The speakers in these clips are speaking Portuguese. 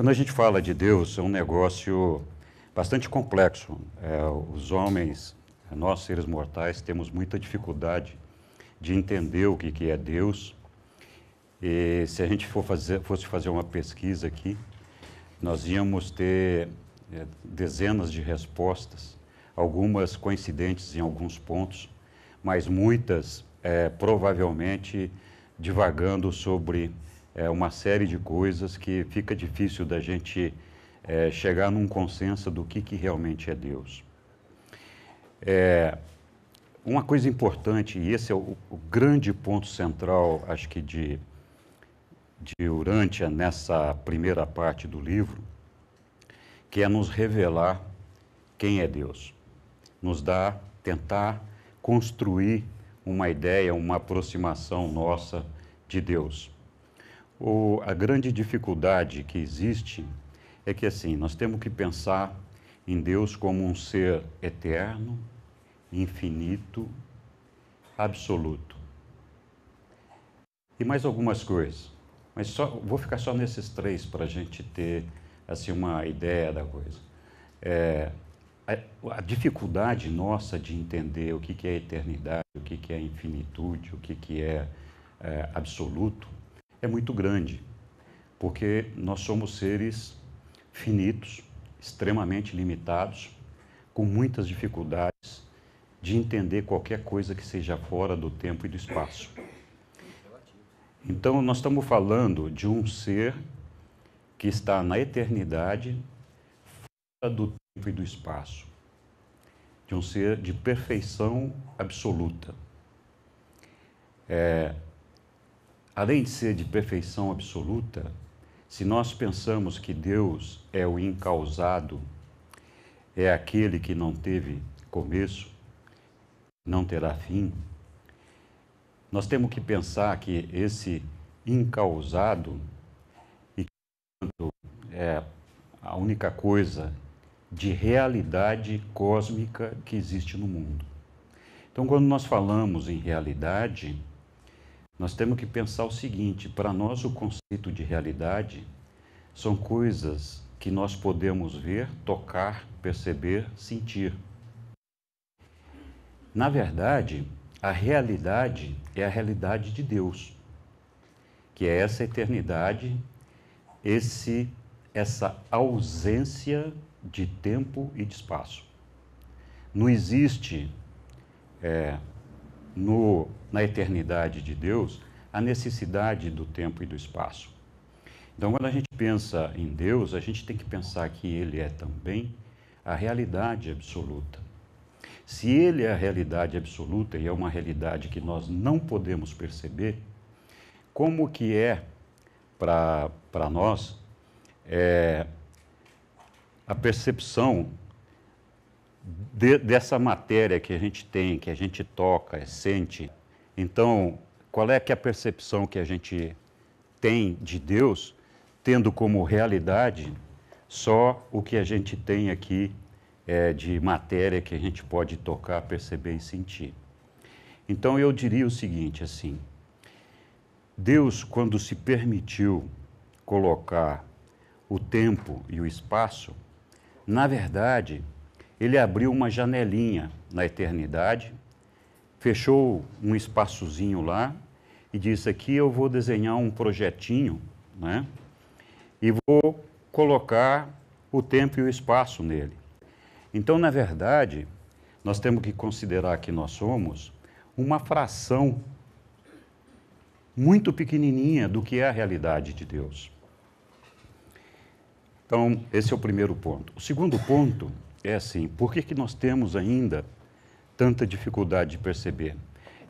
Quando a gente fala de Deus, é um negócio bastante complexo. Os homens, nós seres mortais, temos muita dificuldade de entender o que é Deus. E se a gente fosse fazer uma pesquisa aqui, nós íamos ter dezenas de respostas, algumas coincidentes em alguns pontos, mas muitas provavelmente divagando sobre uma série de coisas que fica difícil da gente chegar num consenso do que realmente é Deus. Uma coisa importante, e esse é o grande ponto central, acho que de Urântia nessa primeira parte do livro, que é nos revelar quem é Deus, tentar construir uma ideia, uma aproximação nossa de Deus. A grande dificuldade que existe é que, assim, nós temos que pensar em Deus como um ser eterno, infinito, absoluto. E mais algumas coisas, mas vou ficar só nesses três para a gente ter assim, uma ideia da coisa. A dificuldade nossa de entender o que é eternidade, o que é infinitude, o que é absoluto, é muito grande, porque nós somos seres finitos, extremamente limitados, com muitas dificuldades de entender qualquer coisa que seja fora do tempo e do espaço. Então, nós estamos falando de um ser que está na eternidade, fora do tempo e do espaço, de um ser de perfeição absoluta. Além de ser de perfeição absoluta, se nós pensamos que Deus é o incausado, é aquele que não teve começo, não terá fim, nós temos que pensar que esse incausado é a única coisa de realidade cósmica que existe no mundo. Então, quando nós falamos em realidade, nós temos que pensar o seguinte: para nós o conceito de realidade são coisas que nós podemos ver, tocar, perceber, sentir. Na verdade, a realidade é a realidade de Deus, que é essa eternidade, essa ausência de tempo e de espaço. Não existe na eternidade de Deus a necessidade do tempo e do espaço. Então, quando a gente pensa em Deus, a gente tem que pensar que Ele é também a realidade absoluta. Se Ele é a realidade absoluta e é uma realidade que nós não podemos perceber, como que é para nós a percepção dessa matéria que a gente tem, que a gente toca, sente? Então, qual é que é a percepção que a gente tem de Deus, tendo como realidade só o que a gente tem aqui de matéria que a gente pode tocar, perceber e sentir? Então, eu diria o seguinte, assim, Deus, quando se permitiu colocar o tempo e o espaço, na verdade, Ele abriu uma janelinha na eternidade, fechou um espaçozinho lá e disse: aqui eu vou desenhar um projetinho, né? E vou colocar o tempo e o espaço nele. Então, na verdade, nós temos que considerar que nós somos uma fração muito pequenininha do que é a realidade de Deus. Então, esse é o primeiro ponto. O segundo ponto é assim: por que nós temos ainda tanta dificuldade de perceber?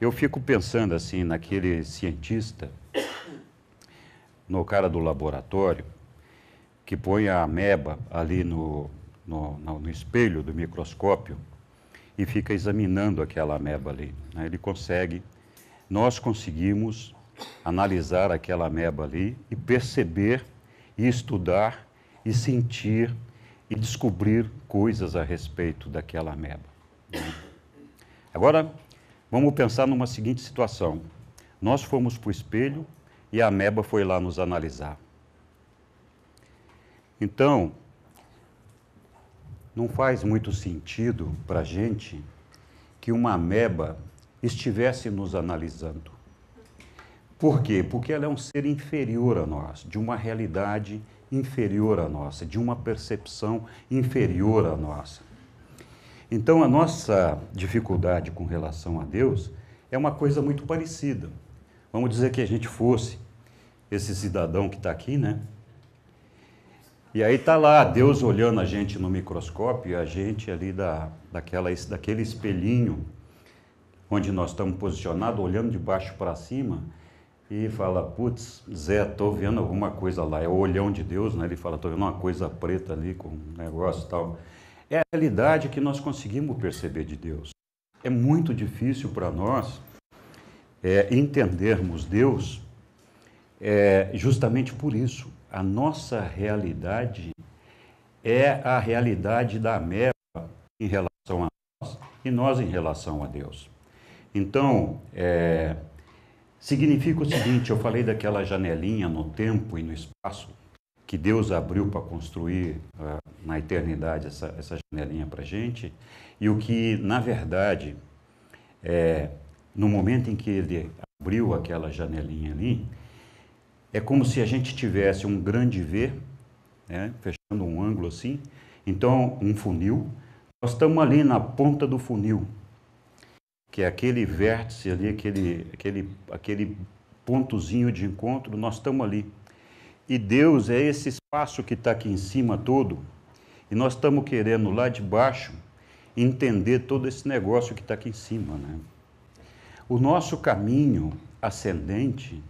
Eu fico pensando assim naquele cientista, no cara do laboratório, que põe a ameba ali no espelho do microscópio e fica examinando aquela ameba ali, né? Nós conseguimos analisar aquela ameba ali e perceber e estudar e sentir e descobrir coisas a respeito daquela ameba, né? Agora, vamos pensar numa seguinte situação. Nós fomos para o espelho e a ameba foi lá nos analisar. Então, não faz muito sentido para a gente que uma ameba estivesse nos analisando. Por quê? Porque ela é um ser inferior a nós, de uma realidade inferior à nossa, de uma percepção inferior à nossa. Então, a nossa dificuldade com relação a Deus é uma coisa muito parecida. Vamos dizer que a gente fosse esse cidadão que está aqui, né? E aí está lá Deus olhando a gente no microscópio, e a gente ali daquele espelhinho onde nós estamos posicionados, olhando de baixo para cima, e fala, putz, Zé, estou vendo alguma coisa lá. É o olhão de Deus, né? Ele fala, estou vendo uma coisa preta ali com um negócio e tal. É a realidade que nós conseguimos perceber de Deus. É muito difícil para nós entendermos Deus justamente por isso. A nossa realidade é a realidade da ameba em relação a nós e nós em relação a Deus. Então, significa o seguinte, eu falei daquela janelinha no tempo e no espaço que Deus abriu para construir na eternidade essa janelinha para a gente, e o que, na verdade, no momento em que Ele abriu aquela janelinha ali, é como se a gente tivesse um grande V, né, fechando um ângulo assim, então um funil, nós estamos ali na ponta do funil, que é aquele vértice ali, aquele pontozinho de encontro, nós estamos ali. E Deus é esse espaço que está aqui em cima todo, e nós estamos querendo lá de baixo entender todo esse negócio que está aqui em cima, né? O nosso caminho ascendente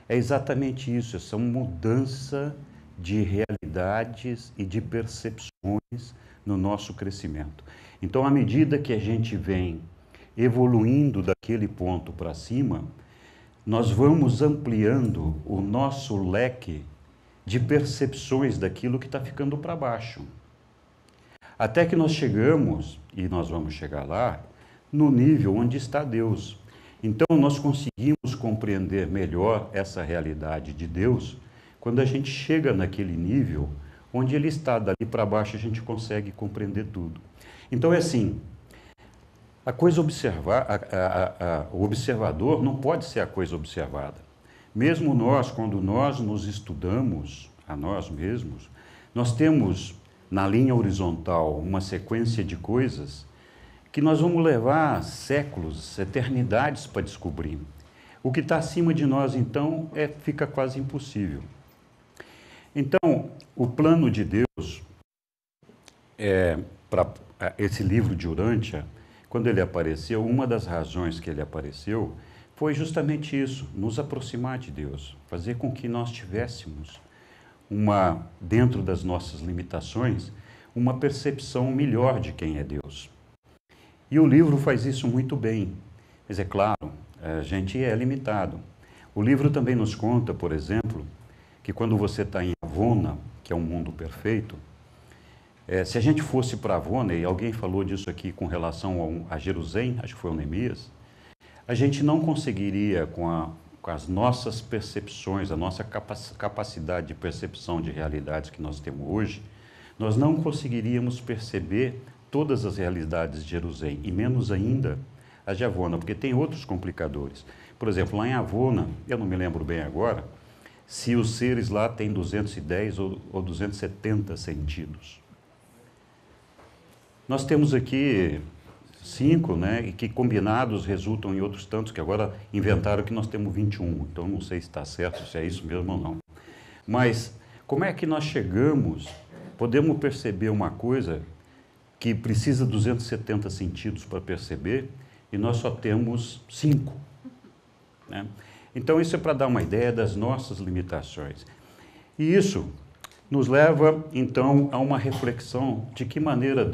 é exatamente isso, essa mudança de realidades e de percepções no nosso crescimento. Então, à medida que a gente vem evoluindo daquele ponto para cima, nós vamos ampliando o nosso leque de percepções daquilo que está ficando para baixo. Até que nós chegamos, e nós vamos chegar lá, no nível onde está Deus. Então, nós conseguimos compreender melhor essa realidade de Deus quando a gente chega naquele nível onde Ele está. Dali para baixo a gente consegue compreender tudo. Então, é assim, a coisa o observador não pode ser a coisa observada. Mesmo nós, quando nós nos estudamos a nós mesmos, nós temos na linha horizontal uma sequência de coisas que nós vamos levar séculos, eternidades para descobrir. O que está acima de nós, então, fica quase impossível. Então, o plano de Deus, para esse livro de Urântia, quando ele apareceu, uma das razões que ele apareceu foi justamente isso, nos aproximar de Deus, fazer com que nós tivéssemos dentro das nossas limitações, uma percepção melhor de quem é Deus. E o livro faz isso muito bem, mas é claro, a gente é limitado. O livro também nos conta, por exemplo, que quando você está em Avona, que é um mundo perfeito, se a gente fosse para Avona, e alguém falou disso aqui com relação a Jerusalém, acho que foi o Neemias, a gente não conseguiria, com as nossas percepções, a nossa capacidade de percepção de realidades que nós temos hoje, nós não conseguiríamos perceber todas as realidades de Jerusalém, e menos ainda as de Avona, porque tem outros complicadores. Por exemplo, lá em Avona, eu não me lembro bem agora, se os seres lá têm 210 ou 270 sentidos. Nós temos aqui 5, né, e que combinados resultam em outros tantos, que agora inventaram que nós temos 21, então não sei se está certo, se é isso mesmo ou não. Mas como é que nós podemos perceber uma coisa que precisa de 270 sentidos para perceber, e nós só temos 5. Né? Então, isso é para dar uma ideia das nossas limitações. E isso nos leva, então, a uma reflexão de que maneira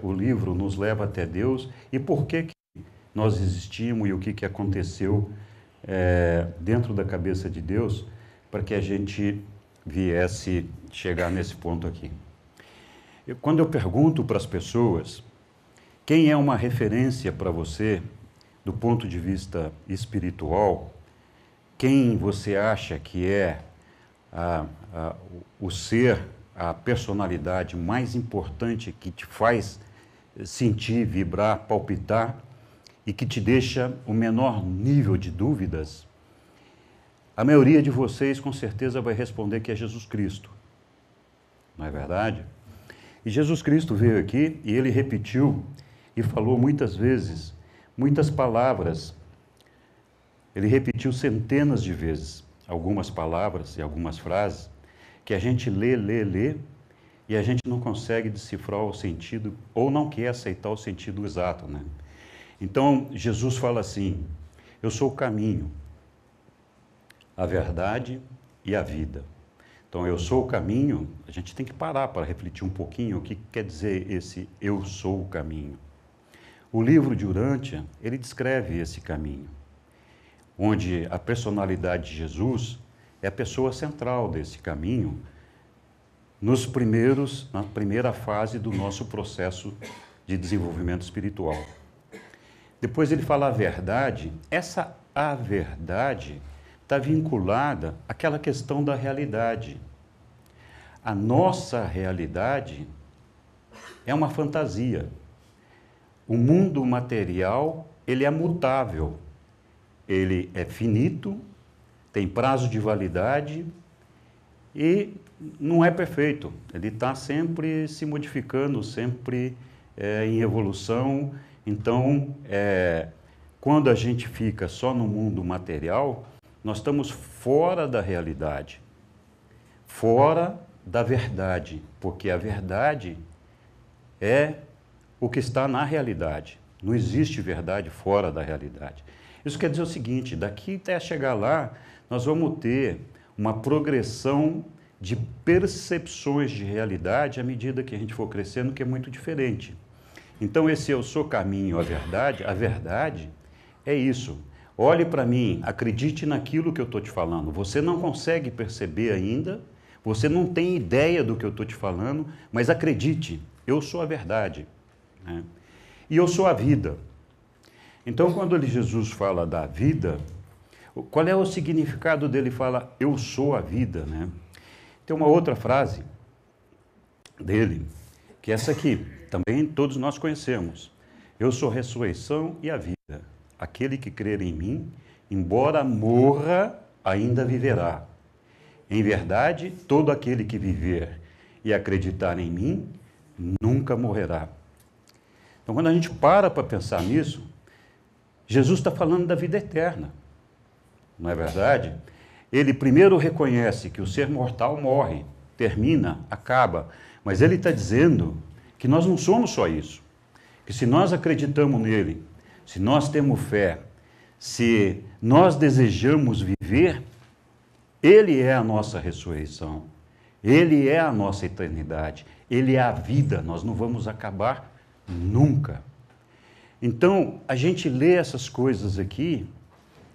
o livro nos leva até Deus e por que nós existimos e o que aconteceu dentro da cabeça de Deus para que a gente viesse chegar nesse ponto aqui. Quando eu pergunto para as pessoas quem é uma referência para você do ponto de vista espiritual, quem você acha que é o ser a personalidade mais importante que te faz sentir, vibrar, palpitar e que te deixa o menor nível de dúvidas, a maioria de vocês com certeza vai responder que é Jesus Cristo. Não é verdade? E Jesus Cristo veio aqui e ele repetiu e falou muitas vezes, muitas palavras. Ele repetiu centenas de vezes algumas palavras e algumas frases que a gente lê e a gente não consegue decifrar o sentido ou não quer aceitar o sentido exato, né? Então, Jesus fala assim: eu sou o caminho, a verdade e a vida. Então, eu sou o caminho, a gente tem que parar para refletir um pouquinho o que quer dizer esse eu sou o caminho. O livro de Urântia, ele descreve esse caminho, onde a personalidade de Jesus é a pessoa central desse caminho, na primeira fase do nosso processo de desenvolvimento espiritual. Depois ele fala a verdade. Essa a verdade está vinculada àquela questão da realidade. A nossa realidade é uma fantasia. O mundo material, ele é mutável. Ele é finito, tem prazo de validade e não é perfeito. Ele está sempre se modificando, sempre em evolução. Então, quando a gente fica só no mundo material, nós estamos fora da realidade, fora da verdade, porque a verdade é o que está na realidade. Não existe verdade fora da realidade. Isso quer dizer o seguinte: daqui até chegar lá, nós vamos ter uma progressão de percepções de realidade à medida que a gente for crescendo, que é muito diferente. Então, esse eu sou caminho, a verdade é isso. Olhe para mim, acredite naquilo que eu estou te falando. Você não consegue perceber ainda, você não tem ideia do que eu estou te falando, mas acredite, eu sou a verdade, né? E eu sou a vida. Então, quando Jesus fala da vida, qual é o significado dele? Fala, eu sou a vida, né? Tem uma outra frase dele, que é essa aqui, também todos nós conhecemos. Eu sou a ressurreição e a vida. Aquele que crer em mim, embora morra, ainda viverá. Em verdade, todo aquele que viver e acreditar em mim, nunca morrerá. Então, quando a gente para pensar nisso, Jesus está falando da vida eterna, não é verdade? Ele primeiro reconhece que o ser mortal morre, termina, acaba, mas ele está dizendo que nós não somos só isso, que se nós acreditamos nele, se nós temos fé, se nós desejamos viver, ele é a nossa ressurreição, ele é a nossa eternidade, ele é a vida, nós não vamos acabar nunca. Então, a gente lê essas coisas aqui,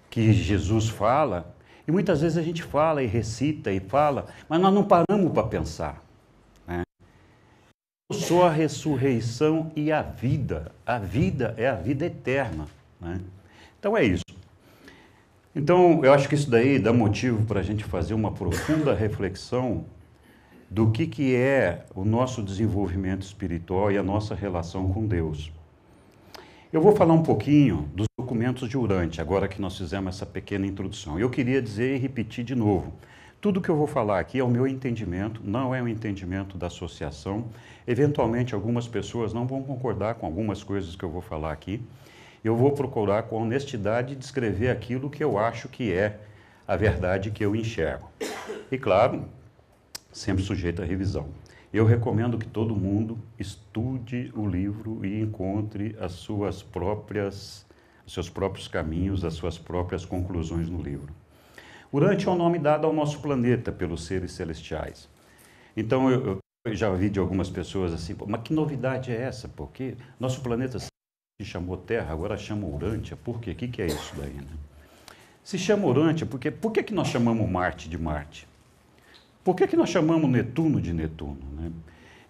que Jesus fala, e muitas vezes a gente fala e recita e fala, mas nós não paramos para pensar, né? Eu sou a ressurreição e a vida é a vida eterna, né? Então é isso. Então, eu acho que isso daí dá motivo para a gente fazer uma profunda reflexão do que é o nosso desenvolvimento espiritual e a nossa relação com Deus. Eu vou falar um pouquinho dos documentos de Urântia, agora que nós fizemos essa pequena introdução. Eu queria dizer e repetir de novo, tudo que eu vou falar aqui é o meu entendimento, não é o entendimento da associação. Eventualmente, algumas pessoas não vão concordar com algumas coisas que eu vou falar aqui. Eu vou procurar com honestidade descrever aquilo que eu acho que é a verdade que eu enxergo. E claro, sempre sujeito à revisão. Eu recomendo que todo mundo estude o livro e encontre os seus próprios caminhos, as suas próprias conclusões no livro. Urântia é o nome dado ao nosso planeta pelos seres celestiais. Então, eu já ouvi de algumas pessoas assim, mas que novidade é essa? Porque nosso planeta se chamou Terra, agora chama Urântia. Por quê? O que é isso daí, né? Se chama Urântia porque... Por que nós chamamos Marte de Marte? Por que nós chamamos Netuno de Netuno, né?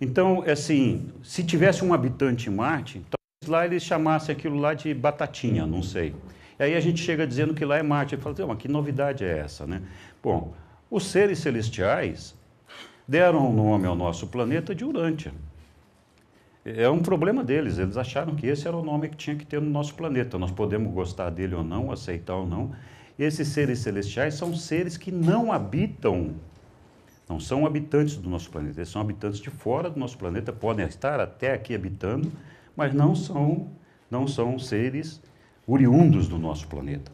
Então, assim, se tivesse um habitante em Marte, talvez lá eles chamassem aquilo lá de batatinha, não sei. E aí a gente chega dizendo que lá é Marte. E fala, mas que novidade é essa, né? Bom, os seres celestiais, deram o nome ao nosso planeta de Urântia. É um problema deles, eles acharam que esse era o nome que tinha que ter no nosso planeta. Nós podemos gostar dele ou não, aceitar ou não. Esses seres celestiais são seres que não habitam, não são habitantes do nosso planeta, eles são habitantes de fora do nosso planeta, podem estar até aqui habitando, mas não são seres oriundos do nosso planeta.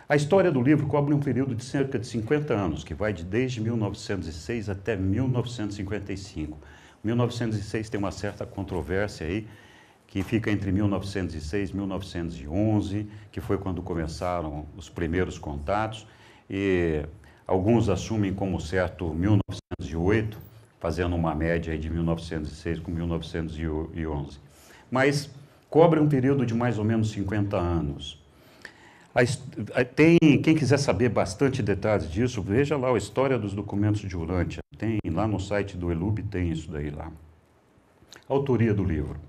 A história do livro cobre um período de cerca de 50 anos, que vai desde 1906 até 1955. 1906 tem uma certa controvérsia aí, que fica entre 1906 e 1911, que foi quando começaram os primeiros contatos, e alguns assumem como certo 1908, fazendo uma média aí de 1906 com 1911. Mas cobre um período de mais ou menos 50 anos. Quem quiser saber bastante detalhes disso, veja lá a história dos documentos de Urântia. Tem lá no site do ELUB, tem isso daí lá. Autoria do livro.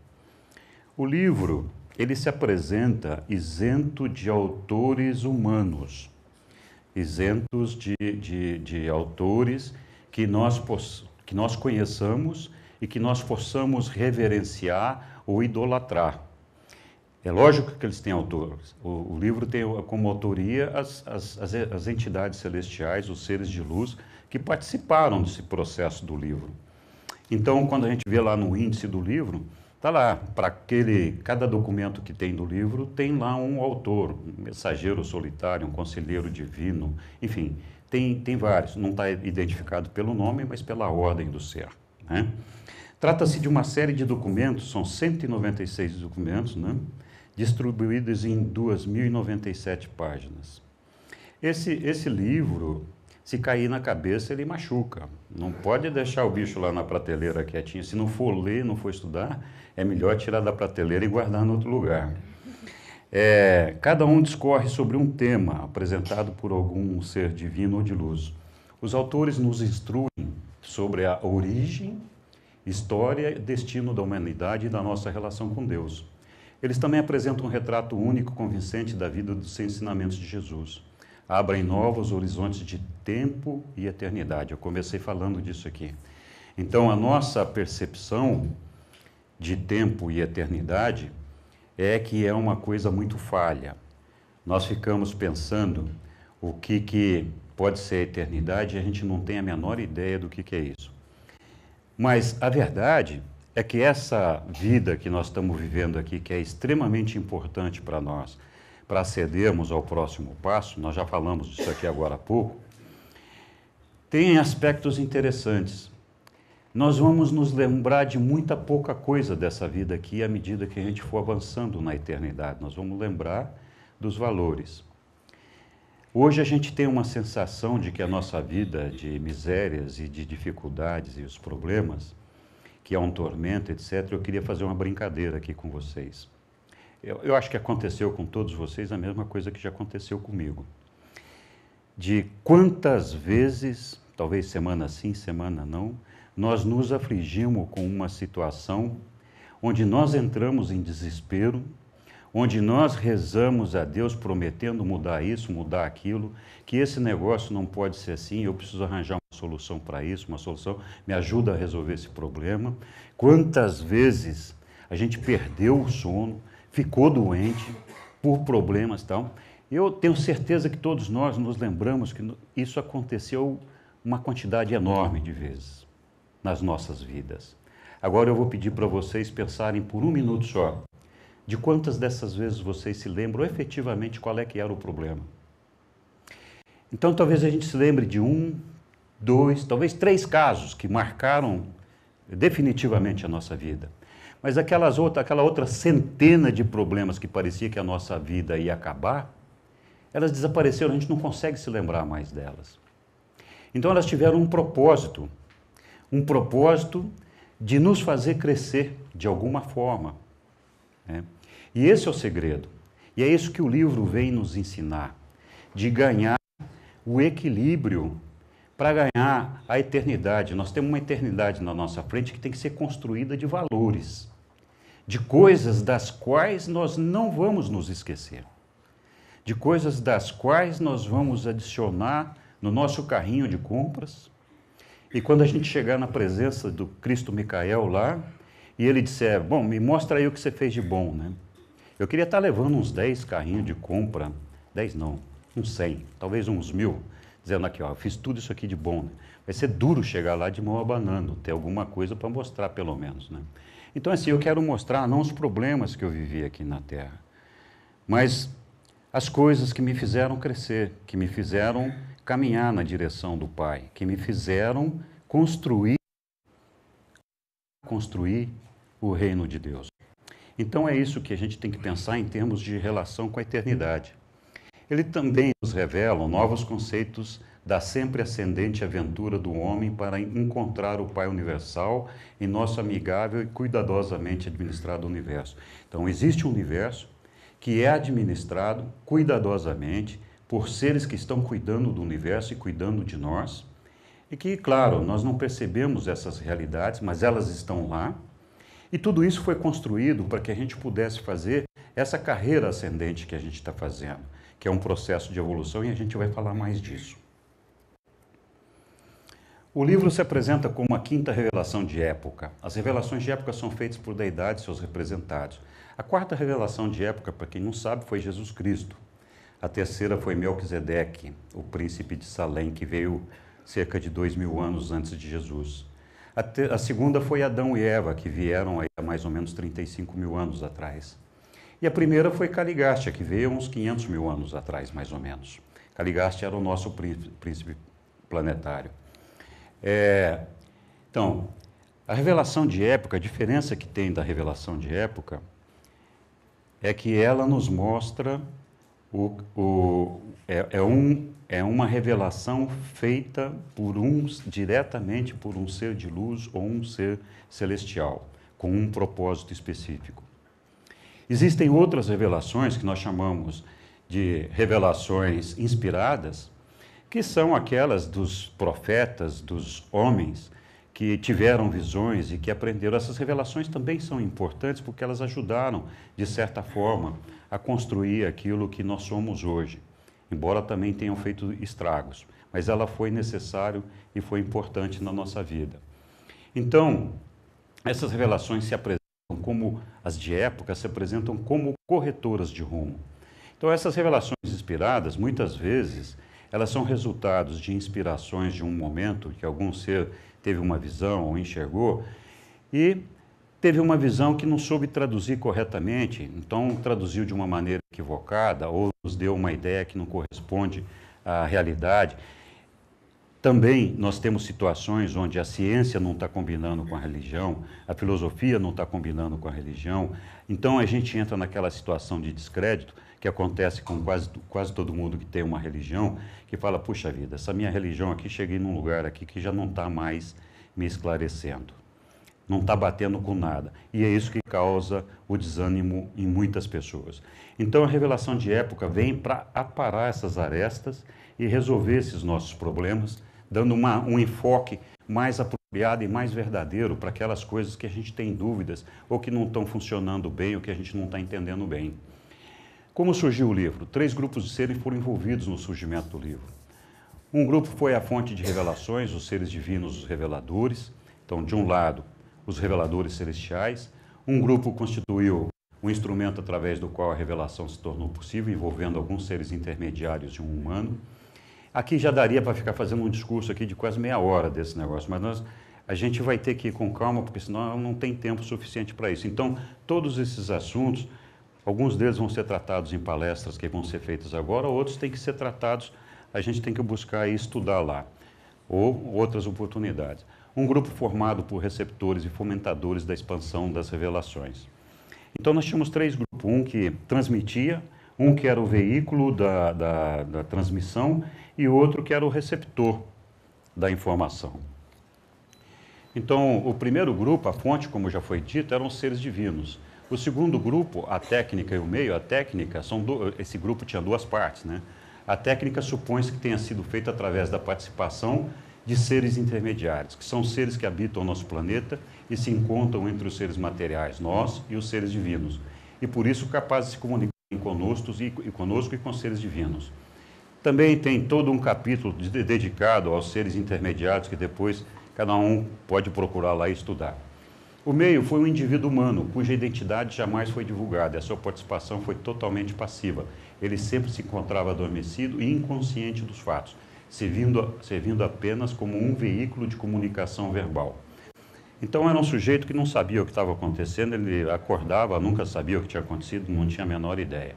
O livro, ele se apresenta isento de autores humanos, isentos de autores que nós conheçamos e que nós possamos reverenciar ou idolatrar. É lógico que eles têm autores. O livro tem como autoria as entidades celestiais, os seres de luz, que participaram desse processo do livro. Então, quando a gente vê lá no índice do livro, está lá, para cada documento que tem do livro, tem lá um autor, um mensageiro solitário, um conselheiro divino, enfim, tem vários. Não está identificado pelo nome, mas pela ordem do ser, né? Trata-se de uma série de documentos, são 196 documentos, né? Distribuídos em 2.097 páginas. Esse livro, se cair na cabeça, ele machuca. Não pode deixar o bicho lá na prateleira quietinho. Se não for ler, não for estudar, é melhor tirar da prateleira e guardar em outro lugar. Cada um discorre sobre um tema apresentado por algum ser divino ou de luz. Os autores nos instruem sobre a origem, história e destino da humanidade e da nossa relação com Deus. Eles também apresentam um retrato único, convincente da vida dos ensinamentos de Jesus. Abrem novos horizontes de tempo e eternidade. Eu comecei falando disso aqui. Então, a nossa percepção de tempo e eternidade é que é uma coisa muito falha. Nós ficamos pensando o que pode ser a eternidade e a gente não tem a menor ideia do que é isso. Mas a verdade é que essa vida que nós estamos vivendo aqui, que é extremamente importante para nós, para acedermos ao próximo passo, nós já falamos disso aqui agora há pouco, tem aspectos interessantes. Nós vamos nos lembrar de muita pouca coisa dessa vida aqui à medida que a gente for avançando na eternidade. Nós vamos lembrar dos valores. Hoje a gente tem uma sensação de que a nossa vida de misérias e de dificuldades e os problemas, que é um tormento, etc., eu queria fazer uma brincadeira aqui com vocês. Eu acho que aconteceu com todos vocês a mesma coisa que já aconteceu comigo. De quantas vezes, talvez semana sim, semana não, nós nos afligimos com uma situação onde nós entramos em desespero, onde nós rezamos a Deus prometendo mudar isso, mudar aquilo, que esse negócio não pode ser assim, eu preciso arranjar uma solução para isso, uma solução, me ajuda a resolver esse problema. Quantas vezes a gente perdeu o sono, ficou doente por problemas e tal. Eu tenho certeza que todos nós nos lembramos que isso aconteceu uma quantidade enorme de vezes nas nossas vidas. Agora eu vou pedir para vocês pensarem por um minuto só de quantas dessas vezes vocês se lembram efetivamente qual é que era o problema. Então talvez a gente se lembre de 1, 2, talvez 3 casos que marcaram definitivamente a nossa vida. Mas aquela outra centena de problemas que parecia que a nossa vida ia acabar, elas desapareceram, a gente não consegue se lembrar mais delas. Então elas tiveram um propósito de nos fazer crescer de alguma forma, né? E esse é o segredo. E é isso que o livro vem nos ensinar, de ganhar o equilíbrio para ganhar a eternidade. Nós temos uma eternidade na nossa frente que tem que ser construída de valores, de coisas das quais nós não vamos nos esquecer, de coisas das quais nós vamos adicionar no nosso carrinho de compras E quando a gente chegar na presença do Cristo Micael lá, e ele disser, bom, me mostra aí o que você fez de bom, né? Eu queria estar levando uns 10 carrinhos de compra, 10 não, uns 100, talvez uns 1000, dizendo aqui, ó, eu fiz tudo isso aqui de bom, né? Vai ser duro chegar lá de mão abanando, ter alguma coisa para mostrar pelo menos, né? Então assim, eu quero mostrar não os problemas que eu vivi aqui na Terra, mas as coisas que me fizeram crescer, que me fizeram caminhar na direção do Pai, que me fizeram construir o reino de Deus. Então é isso que a gente tem que pensar em termos de relação com a eternidade. Ele também nos revela novos conceitos da sempre ascendente aventura do homem para encontrar o Pai universal em nosso amigável e cuidadosamente administrado universo. Então existe um universo que é administrado cuidadosamente por seres que estão cuidando do universo e cuidando de nós, e que, claro, nós não percebemos essas realidades, mas elas estão lá, e tudo isso foi construído para que a gente pudesse fazer essa carreira ascendente que a gente está fazendo, que é um processo de evolução, e a gente vai falar mais disso. O livro se apresenta como a quinta revelação de época. As revelações de época são feitas por deidades e seus representados. A quarta revelação de época, para quem não sabe, foi Jesus Cristo. A terceira foi Melquisedeque, o príncipe de Salém, que veio cerca de 2000 anos antes de Jesus. A segunda foi Adão e Eva, que vieram aí há mais ou menos 35 mil anos atrás. E a primeira foi Caligástia, que veio uns 500 mil anos atrás, mais ou menos. Caligástia era o nosso príncipe planetário. Então, a revelação de época, a diferença que tem da revelação de época é que ela nos mostra uma revelação feita diretamente por um ser de luz ou um ser celestial, com um propósito específico. Existem outras revelações que nós chamamos de revelações inspiradas, que são aquelas dos profetas, dos homens que tiveram visões e que aprenderam. Essas revelações também são importantes porque elas ajudaram, de certa forma, a construir aquilo que nós somos hoje, embora também tenham feito estragos, mas ela foi necessária e foi importante na nossa vida. Então, essas revelações se apresentam como, as de época, se apresentam como corretoras de rumo. Então, essas revelações inspiradas, muitas vezes, elas são resultados de inspirações de um momento que algum ser teve uma visão ou enxergou e teve uma visão que não soube traduzir corretamente, então traduziu de uma maneira equivocada ou nos deu uma ideia que não corresponde à realidade. Também nós temos situações onde a ciência não está combinando com a religião, a filosofia não está combinando com a religião, então a gente entra naquela situação de descrédito que acontece com quase todo mundo que tem uma religião, que fala, puxa vida, essa minha religião aqui, cheguei num lugar aqui que já não está mais me esclarecendo, não está batendo com nada. E é isso que causa o desânimo em muitas pessoas. Então a revelação de época vem para aparar essas arestas e resolver esses nossos problemas, dando um enfoque mais apropriado e mais verdadeiro para aquelas coisas que a gente tem dúvidas ou que não estão funcionando bem ou que a gente não está entendendo bem. Como surgiu o livro? 3 grupos de seres foram envolvidos no surgimento do livro. Um grupo foi a fonte de revelações, os seres divinos, os reveladores. Então, de um lado, os reveladores celestiais. Um grupo constituiu um instrumento através do qual a revelação se tornou possível, envolvendo alguns seres intermediários de um humano. Aqui já daria para ficar fazendo um discurso aqui de quase meia hora desse negócio, mas a gente vai ter que ir com calma, porque senão não tem tempo suficiente para isso. Então, todos esses assuntos, alguns deles vão ser tratados em palestras que vão ser feitas agora, outros têm que ser tratados, a gente tem que buscar e estudar lá, ou outras oportunidades. Um grupo formado por receptores e fomentadores da expansão das revelações. Então, nós tínhamos 3 grupos, um que transmitia, um que era o veículo da transmissão e outro que era o receptor da informação. Então, o primeiro grupo, a fonte, como já foi dito, eram os seres divinos. O segundo grupo, a técnica e o meio, a técnica, esse grupo tinha 2 partes, né? A técnica supõe-se que tenha sido feita através da participação de seres intermediários, que são seres que habitam o nosso planeta e se encontram entre os seres materiais, nós e os seres divinos, e por isso capazes de se comunicar conosco e com os seres divinos. Também tem todo um capítulo dedicado aos seres intermediários que depois Cada um pode procurar lá e estudar. O meio foi um indivíduo humano, cuja identidade jamais foi divulgada. A sua participação foi totalmente passiva. Ele sempre se encontrava adormecido e inconsciente dos fatos, servindo apenas como um veículo de comunicação verbal. Então era um sujeito que não sabia o que estava acontecendo, ele acordava, nunca sabia o que tinha acontecido, não tinha a menor ideia.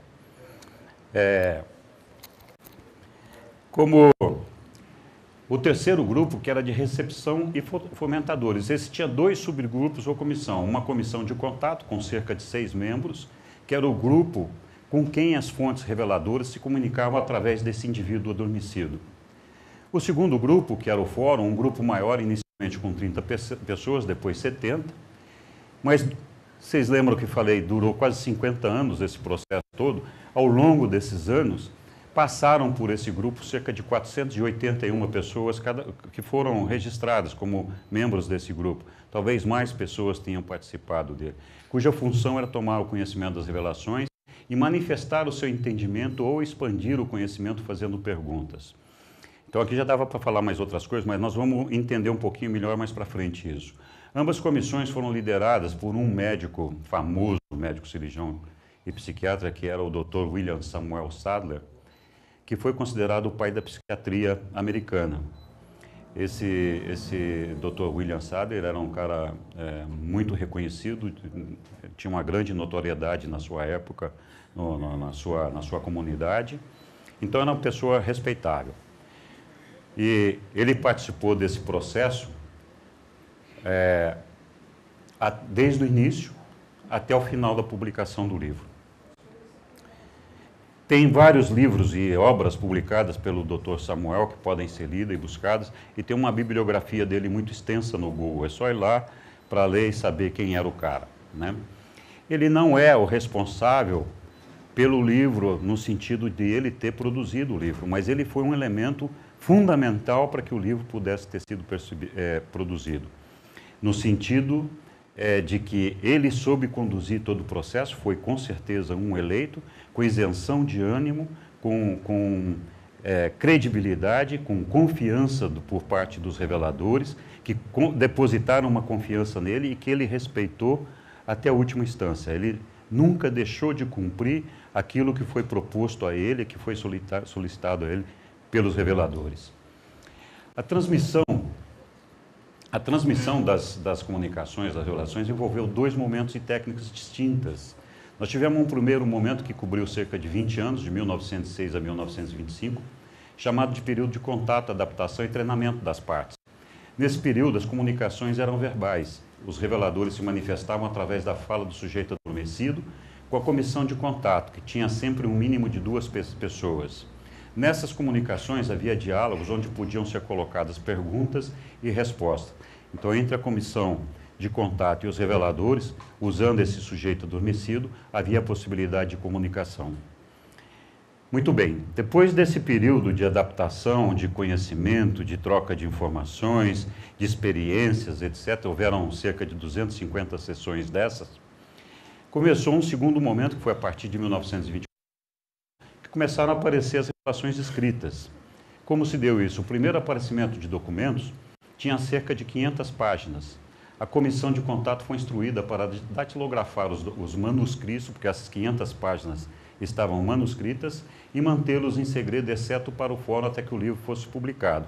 Como o terceiro grupo, que era de recepção e fomentadores. Esse tinha 2 subgrupos ou comissão. Uma comissão de contato, com cerca de 6 membros, que era o grupo com quem as fontes reveladoras se comunicavam através desse indivíduo adormecido. O segundo grupo, que era o fórum, um grupo maior, inicialmente com 30 pessoas, depois 70. Mas vocês lembram que falei, durou quase 50 anos esse processo todo. Ao longo desses anos, passaram por esse grupo cerca de 481 pessoas que foram registradas como membros desse grupo. Talvez mais pessoas tenham participado dele, cuja função era tomar o conhecimento das revelações e manifestar o seu entendimento ou expandir o conhecimento fazendo perguntas. Então aqui já dava para falar mais outras coisas, mas nós vamos entender um pouquinho melhor mais para frente isso. Ambas comissões foram lideradas por um médico famoso, médico cirurgião e psiquiatra, que era o Dr. William Samuel Sadler, que foi considerado o pai da psiquiatria americana. Esse Dr. William Sadler era um cara muito reconhecido, tinha uma grande notoriedade na sua época, na sua comunidade, então era uma pessoa respeitável. E ele participou desse processo desde o início até o final da publicação do livro. Tem vários livros e obras publicadas pelo Dr. Samuel que podem ser lidas e buscadas, e tem uma bibliografia dele muito extensa no Google. É só ir lá para ler e saber quem era o cara, né? Ele não é o responsável pelo livro no sentido de ele ter produzido o livro, mas ele foi um elemento fundamental para que o livro pudesse ter sido produzido, no sentido de que ele soube conduzir todo o processo, foi com certeza um eleito, com isenção de ânimo, com credibilidade, com confiança por parte dos reveladores, que depositaram uma confiança nele e que ele respeitou até a última instância. Ele nunca deixou de cumprir aquilo que foi proposto a ele, que foi solicitado a ele pelos reveladores. A transmissão das comunicações, das revelações, envolveu 2 momentos e técnicas distintas. Nós tivemos um primeiro momento que cobriu cerca de 20 anos, de 1906 a 1925, chamado de período de contato, adaptação e treinamento das partes. Nesse período, as comunicações eram verbais. Os reveladores se manifestavam através da fala do sujeito adormecido, com a comissão de contato, que tinha sempre um mínimo de 2 pessoas. Nessas comunicações havia diálogos onde podiam ser colocadas perguntas e respostas. Então, entre a comissão de contato e os reveladores, usando esse sujeito adormecido, havia a possibilidade de comunicação. Muito bem, depois desse período de adaptação, de conhecimento, de troca de informações, de experiências, etc., houveram cerca de 250 sessões dessas, começou um segundo momento, que foi a partir de 1920, que começaram a aparecer as revelações escritas. Como se deu isso? O primeiro aparecimento de documentos tinha cerca de 500 páginas. A comissão de contato foi instruída para datilografar os manuscritos, porque essas 500 páginas estavam manuscritas, e mantê-los em segredo, exceto para o fórum, até que o livro fosse publicado.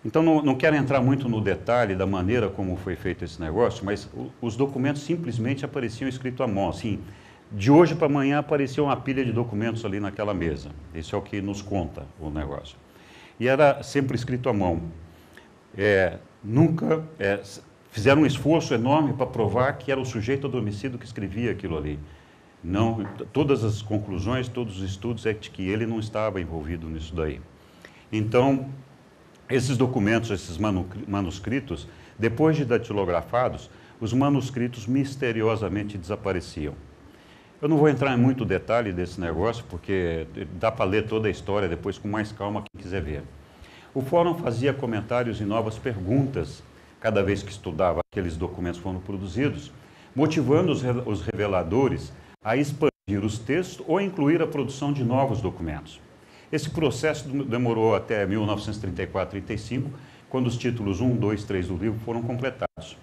Então, não quero entrar muito no detalhe da maneira como foi feito esse negócio, mas os documentos simplesmente apareciam escritos à mão, assim, de hoje para amanhã apareceu uma pilha de documentos ali naquela mesa. Isso é o que nos conta o negócio. E era sempre escrito à mão. Fizeram um esforço enorme para provar que era o sujeito adormecido que escrevia aquilo ali. Não, todas as conclusões, todos os estudos é de que ele não estava envolvido nisso daí. Então, esses documentos, esses manuscritos, depois de datilografados, os manuscritos misteriosamente desapareciam. Eu não vou entrar em muito detalhe desse negócio, porque dá para ler toda a história depois com mais calma quem quiser ver. O fórum fazia comentários e novas perguntas cada vez que estudava aqueles documentos foram produzidos, motivando os reveladores a expandir os textos ou incluir a produção de novos documentos. Esse processo demorou até 1934, 35, quando os títulos 1, 2, 3 do livro foram completados.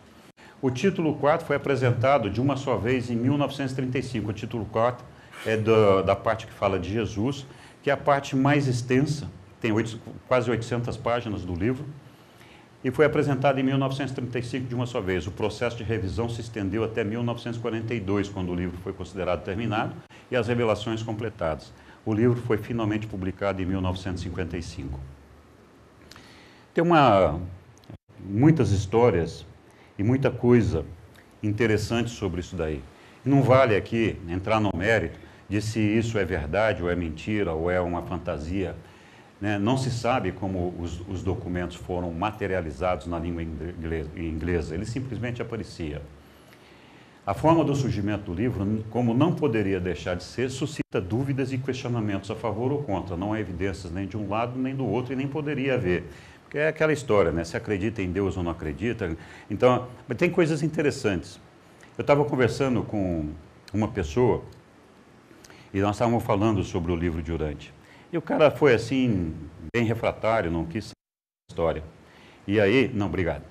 O título 4 foi apresentado de uma só vez em 1935. O título 4 é da parte que fala de Jesus, que é a parte mais extensa, tem quase 800 páginas do livro, e foi apresentado em 1935 de uma só vez. O processo de revisão se estendeu até 1942, quando o livro foi considerado terminado e as revelações completadas. O livro foi finalmente publicado em 1955. Tem muitas histórias e muita coisa interessante sobre isso daí. Não vale aqui entrar no mérito de se isso é verdade ou é mentira ou é uma fantasia. Né? Não se sabe como os documentos foram materializados na língua inglesa, ele simplesmente aparecia. A forma do surgimento do livro, como não poderia deixar de ser, suscita dúvidas e questionamentos a favor ou contra. Não há evidências nem de um lado nem do outro e nem poderia haver. Porque é aquela história, né? Se acredita em Deus ou não acredita. Então, tem coisas interessantes. Eu estava conversando com uma pessoa e nós estávamos falando sobre o livro de Urântia. E o cara foi assim, bem refratário, não quis saber a história. E aí, não, obrigado.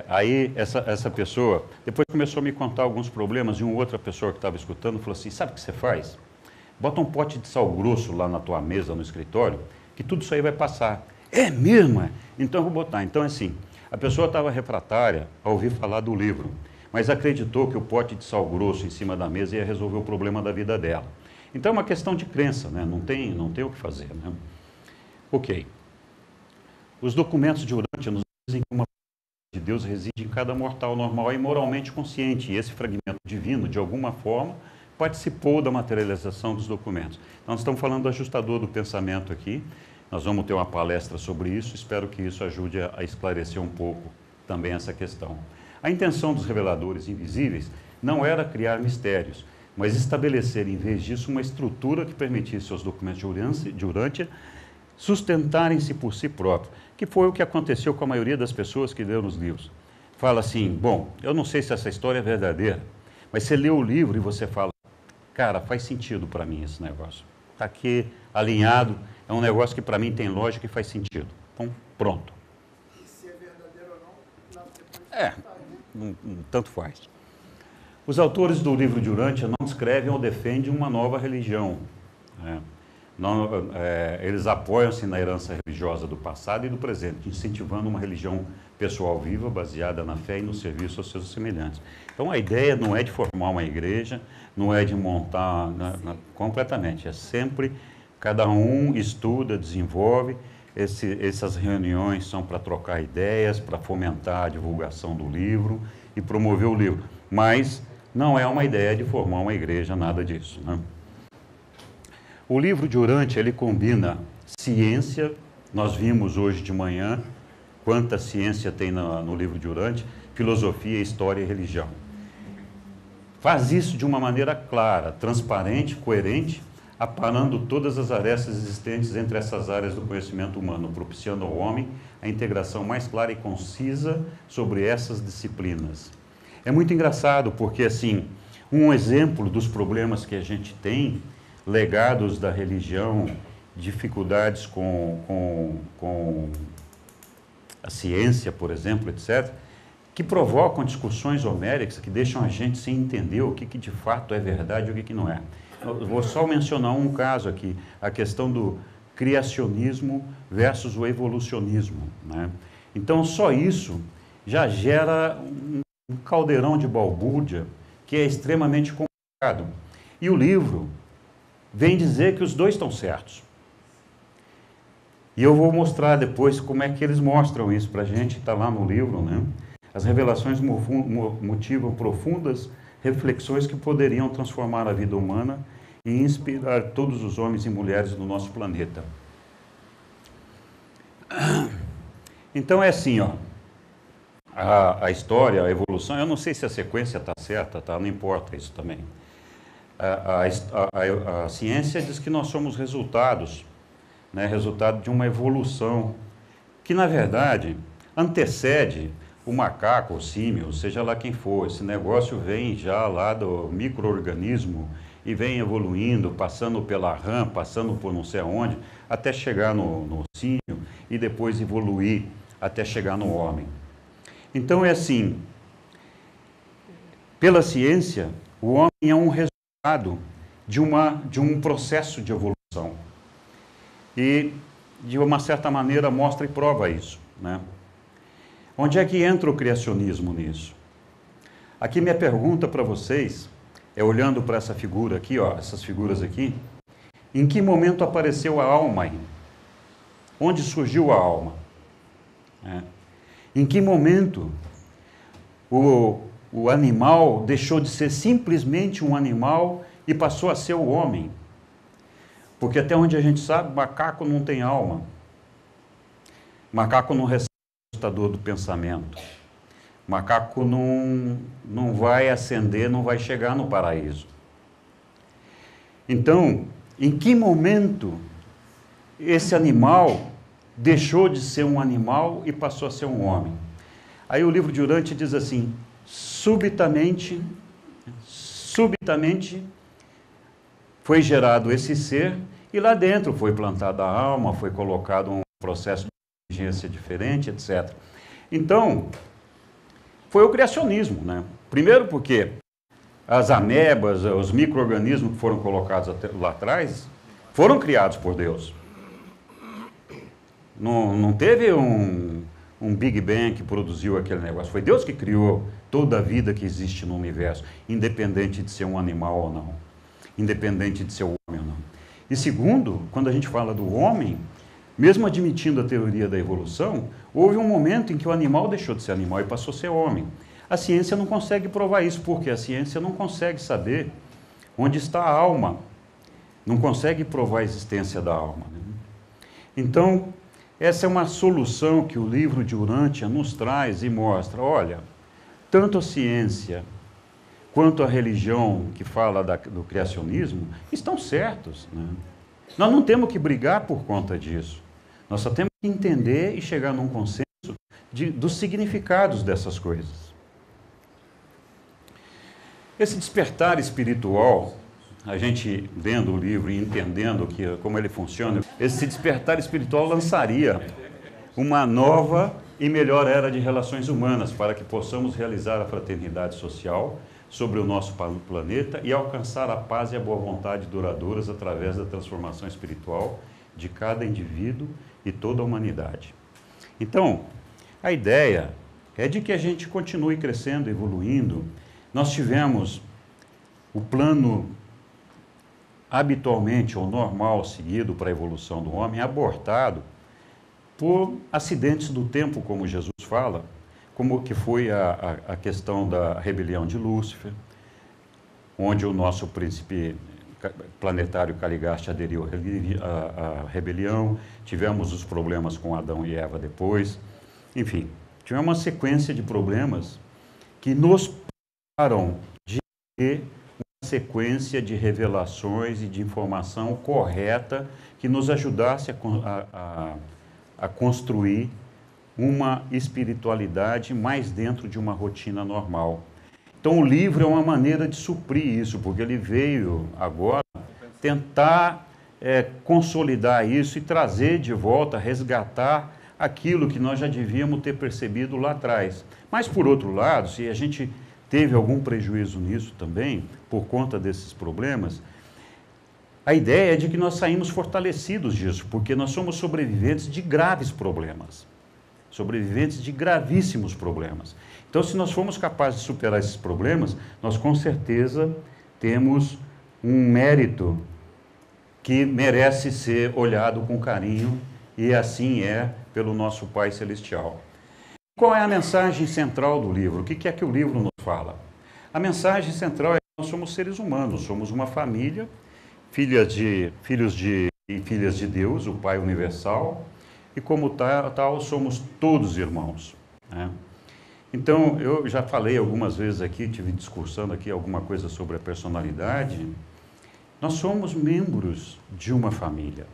Aí essa pessoa, depois começou a me contar alguns problemas, e uma outra pessoa que estava escutando falou assim, sabe o que você faz? Bota um pote de sal grosso lá na tua mesa, no escritório, que tudo isso aí vai passar. É mesmo? É? Então eu vou botar. Então, assim, a pessoa estava refratária a ouvir falar do livro, mas acreditou que o pote de sal grosso em cima da mesa ia resolver o problema da vida dela. Então é uma questão de crença, né? Não tem o que fazer. Né? Ok. Os documentos de Urântia nos dizem que uma de Deus reside em cada mortal normal e moralmente consciente, e esse fragmento divino, de alguma forma, participou da materialização dos documentos. Então, nós estamos falando do ajustador do pensamento aqui, nós vamos ter uma palestra sobre isso, espero que isso ajude a esclarecer um pouco também essa questão. A intenção dos reveladores invisíveis não era criar mistérios, mas estabelecer, em vez disso, uma estrutura que permitisse aos documentos de Urântia sustentarem-se por si próprios, que foi o que aconteceu com a maioria das pessoas que leram os livros. Fala assim, bom, eu não sei se essa história é verdadeira, mas você lê o livro e você fala, cara, faz sentido para mim esse negócio. Está aqui alinhado, é um negócio que para mim tem lógica e faz sentido. Então, pronto. E se é verdadeiro ou não, tanto faz. Os autores do livro de Urântia não descrevem ou defendem uma nova religião. Né? Eles apoiam-se na herança religiosa do passado e do presente, incentivando uma religião pessoal viva, baseada na fé e no serviço aos seus semelhantes. Então, a ideia não é de formar uma igreja, não é de montar completamente, é sempre cada um estuda, desenvolve. Essas reuniões são para trocar ideias, para fomentar a divulgação do livro e promover o livro. Mas não é uma ideia de formar uma igreja, nada disso. Né? O livro de Urântia, ele combina ciência, nós vimos hoje de manhã quanta ciência tem no livro de Urântia, filosofia, história e religião. Faz isso de uma maneira clara, transparente, coerente, aparando todas as arestas existentes entre essas áreas do conhecimento humano, propiciando ao homem a integração mais clara e concisa sobre essas disciplinas. É muito engraçado porque, assim, um exemplo dos problemas que a gente tem, legados da religião, dificuldades com a ciência, por exemplo, etc., que provocam discussões homéricas que deixam a gente sem entender o que de fato é verdade e o que não é. Eu vou só mencionar um caso aqui, a questão do criacionismo versus o evolucionismo. Né? Então, só isso já gera um caldeirão de balbúrdia que é extremamente complicado. E o livro vem dizer que os dois estão certos. E eu vou mostrar depois como é que eles mostram isso para a gente, está lá no livro, né? As revelações motivam profundas reflexões que poderiam transformar a vida humana e inspirar todos os homens e mulheres do nosso planeta. Então é assim, ó, a história, a evolução, eu não sei se a sequência está certa, tá? Não importa isso também. A ciência diz que nós somos resultados, né, resultado de uma evolução que, na verdade, antecede o macaco, o símio, seja lá quem for. Esse negócio vem já lá do micro-organismo e vem evoluindo, passando pela rã, passando por não sei aonde, até chegar no símio e depois evoluir até chegar no homem. Então é assim, pela ciência, o homem é um resultado de um processo de evolução. E, de uma certa maneira, mostra e prova isso, né? Onde é que entra o criacionismo nisso? Aqui minha pergunta para vocês é, olhando para essa figura aqui, ó, essas figuras aqui, em que momento apareceu a alma aí? Onde surgiu a alma? Em que momento o animal deixou de ser simplesmente um animal e passou a ser o homem? Porque até onde a gente sabe, macaco não tem alma. Macaco não recebe o ajustador do pensamento. Macaco não vai ascender, não vai chegar no paraíso. Então, em que momento esse animal deixou de ser um animal e passou a ser um homem? Aí o livro de Urantia diz assim, subitamente foi gerado esse ser e lá dentro foi plantada a alma, foi colocado um processo de inteligência diferente, etc. Então, foi o criacionismo, né? Primeiro porque as amebas, os micro-organismos que foram colocados lá atrás, foram criados por Deus. Não teve um Big Bang que produziu aquele negócio. Foi Deus que criou toda a vida que existe no universo, independente de ser um animal ou não, independente de ser homem ou não. E segundo, quando a gente fala do homem, mesmo admitindo a teoria da evolução, houve um momento em que o animal deixou de ser animal e passou a ser homem. A ciência não consegue provar isso, porque a ciência não consegue saber onde está a alma, não consegue provar a existência da alma, né? Então, essa é uma solução que o livro de Urantia nos traz e mostra, olha, tanto a ciência quanto a religião que fala do criacionismo estão certos, né? Nós não temos que brigar por conta disso. Nós só temos que entender e chegar num consenso dos significados dessas coisas. Esse despertar espiritual, a gente lendo o livro e entendendo como ele funciona, esse despertar espiritual lançaria uma nova e melhor era de relações humanas para que possamos realizar a fraternidade social sobre o nosso planeta e alcançar a paz e a boa vontade duradouras através da transformação espiritual de cada indivíduo e toda a humanidade. Então, a ideia é de que a gente continue crescendo, evoluindo. Nós tivemos o plano habitualmente ou normal seguido para a evolução do homem abortado por acidentes do tempo, como Jesus fala, como que foi a questão da rebelião de Lúcifer, onde o nosso príncipe planetário Caligarte aderiu à rebelião, tivemos os problemas com Adão e Eva depois, enfim, tivemos uma sequência de problemas que nos pararam de ter uma sequência de revelações e de informação correta que nos ajudasse a construir uma espiritualidade mais dentro de uma rotina normal. Então o livro é uma maneira de suprir isso, porque ele veio agora tentar consolidar isso e trazer de volta, resgatar aquilo que nós já devíamos ter percebido lá atrás. Mas, por outro lado, se a gente teve algum prejuízo nisso também, por conta desses problemas, a ideia é de que nós saímos fortalecidos disso, porque nós somos sobreviventes de graves problemas, sobreviventes de gravíssimos problemas. Então, se nós formos capazes de superar esses problemas, nós com certeza temos um mérito que merece ser olhado com carinho, e assim é pelo nosso Pai Celestial. Qual é a mensagem central do livro? O que é que o livro nos fala? A mensagem central é que nós somos seres humanos, somos uma família, filhos e filhas de Deus, o Pai Universal, e como tal somos todos irmãos, né? Então, eu já falei algumas vezes aqui, estive discursando aqui alguma coisa sobre a personalidade. Nós somos membros de uma família.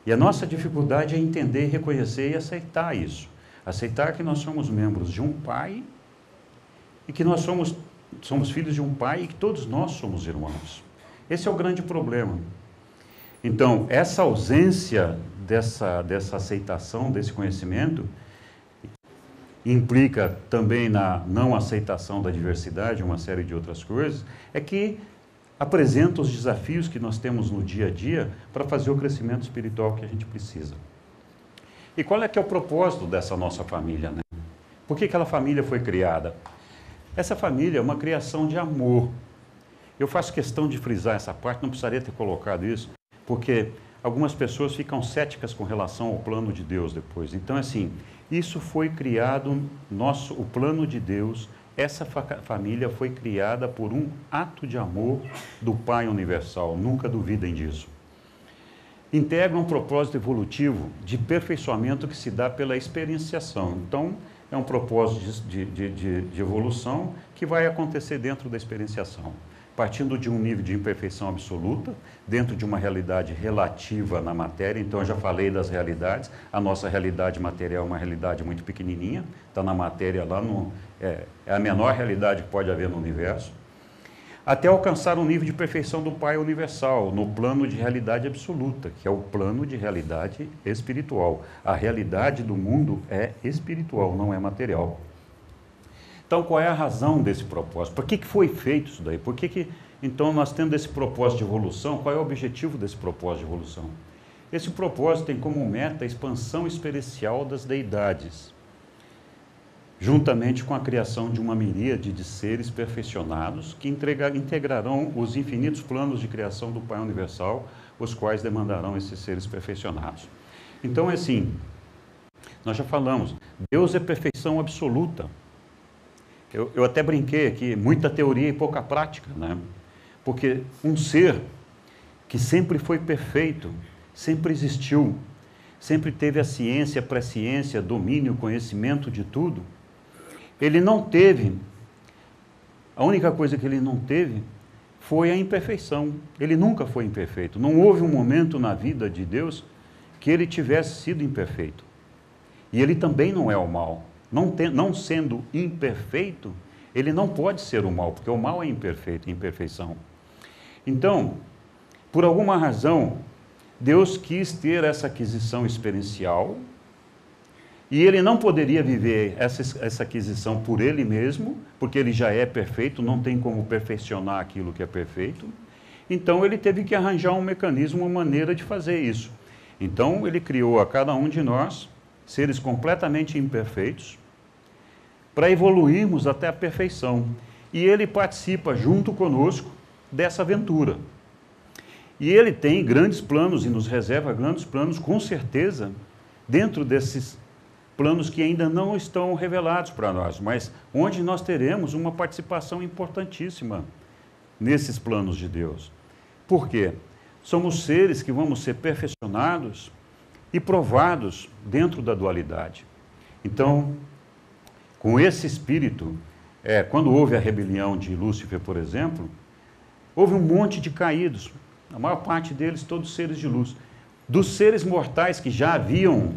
E a nossa dificuldade é entender, reconhecer e aceitar isso. Aceitar que nós somos membros de um pai e que nós somos filhos de um pai e que todos nós somos irmãos. Esse é o grande problema. Então, essa ausência dessa aceitação, desse conhecimento, implica também na não aceitação da diversidade, uma série de outras coisas, é que apresenta os desafios que nós temos no dia a dia para fazer o crescimento espiritual que a gente precisa. E qual é que é o propósito dessa nossa família, né? Por que aquela família foi criada? Essa família é uma criação de amor. Eu faço questão de frisar essa parte, não precisaria ter colocado isso, porque algumas pessoas ficam céticas com relação ao plano de Deus depois. Então, assim, isso foi criado, o plano de Deus, essa família foi criada por um ato de amor do Pai Universal, nunca duvidem disso. Integra um propósito evolutivo de aperfeiçoamento que se dá pela experienciação. Então, é um propósito de evolução que vai acontecer dentro da experienciação. Partindo de um nível de imperfeição absoluta, dentro de uma realidade relativa na matéria. Então, eu já falei das realidades. A nossa realidade material é uma realidade muito pequenininha, está na matéria lá, é a menor realidade que pode haver no universo. Até alcançar um nível de perfeição do Pai Universal, no plano de realidade absoluta, que é o plano de realidade espiritual. A realidade do mundo é espiritual, não é material. Então, qual é a razão desse propósito? Por que foi feito isso daí? Então, nós tendo esse propósito de evolução, qual é o objetivo desse propósito de evolução? Esse propósito tem como meta a expansão experiencial das deidades, juntamente com a criação de uma miríade de seres perfeccionados que integrarão os infinitos planos de criação do Pai Universal, os quais demandarão esses seres perfeccionados. Então, é assim, nós já falamos, Deus é perfeição absoluta. Eu até brinquei aqui, muita teoria e pouca prática, né? Porque um ser que sempre foi perfeito, sempre existiu, sempre teve a ciência, a presciência, domínio, conhecimento de tudo, ele não teve, a única coisa que ele não teve foi a imperfeição. Ele nunca foi imperfeito. Não houve um momento na vida de Deus que ele tivesse sido imperfeito. E ele também não é o mal. Não sendo imperfeito, ele não pode ser o mal, porque o mal é imperfeito, é imperfeição. Então, por alguma razão, Deus quis ter essa aquisição experiencial e ele não poderia viver essa aquisição por ele mesmo, porque ele já é perfeito, não tem como perfeccionar aquilo que é perfeito. Então, ele teve que arranjar um mecanismo, uma maneira de fazer isso. Então, ele criou a cada um de nós seres completamente imperfeitos, para evoluirmos até a perfeição. E ele participa junto conosco dessa aventura. E ele tem grandes planos e nos reserva grandes planos, com certeza, dentro desses planos que ainda não estão revelados para nós, mas onde nós teremos uma participação importantíssima nesses planos de Deus. Por quê? Somos seres que vamos ser perfeccionados e provados dentro da dualidade. Então, com esse espírito, quando houve a rebelião de Lúcifer, por exemplo, houve um monte de caídos, a maior parte deles todos seres de luz. Dos seres mortais que já haviam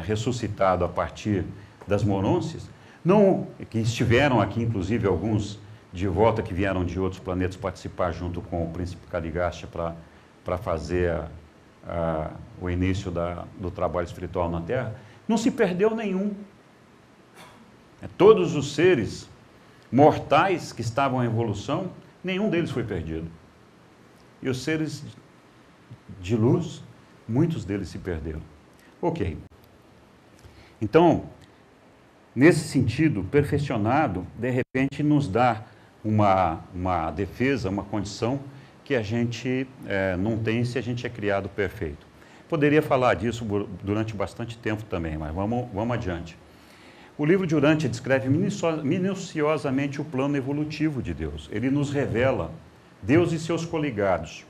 ressuscitado a partir das monôncias, que estiveram aqui, inclusive alguns de volta que vieram de outros planetas participar junto com o príncipe Caligasta para fazer o início do trabalho espiritual na Terra, não se perdeu nenhum. Todos os seres mortais que estavam em evolução, nenhum deles foi perdido. E os seres de luz, muitos deles se perderam. Ok. Então, nesse sentido, perfeccionado, de repente nos dá uma defesa, uma condição que a gente não tem se a gente é criado perfeito. Poderia falar disso durante bastante tempo também, mas vamos adiante. O livro de Urantia descreve minuciosamente o plano evolutivo de Deus. Ele nos revela Deus e seus coligados,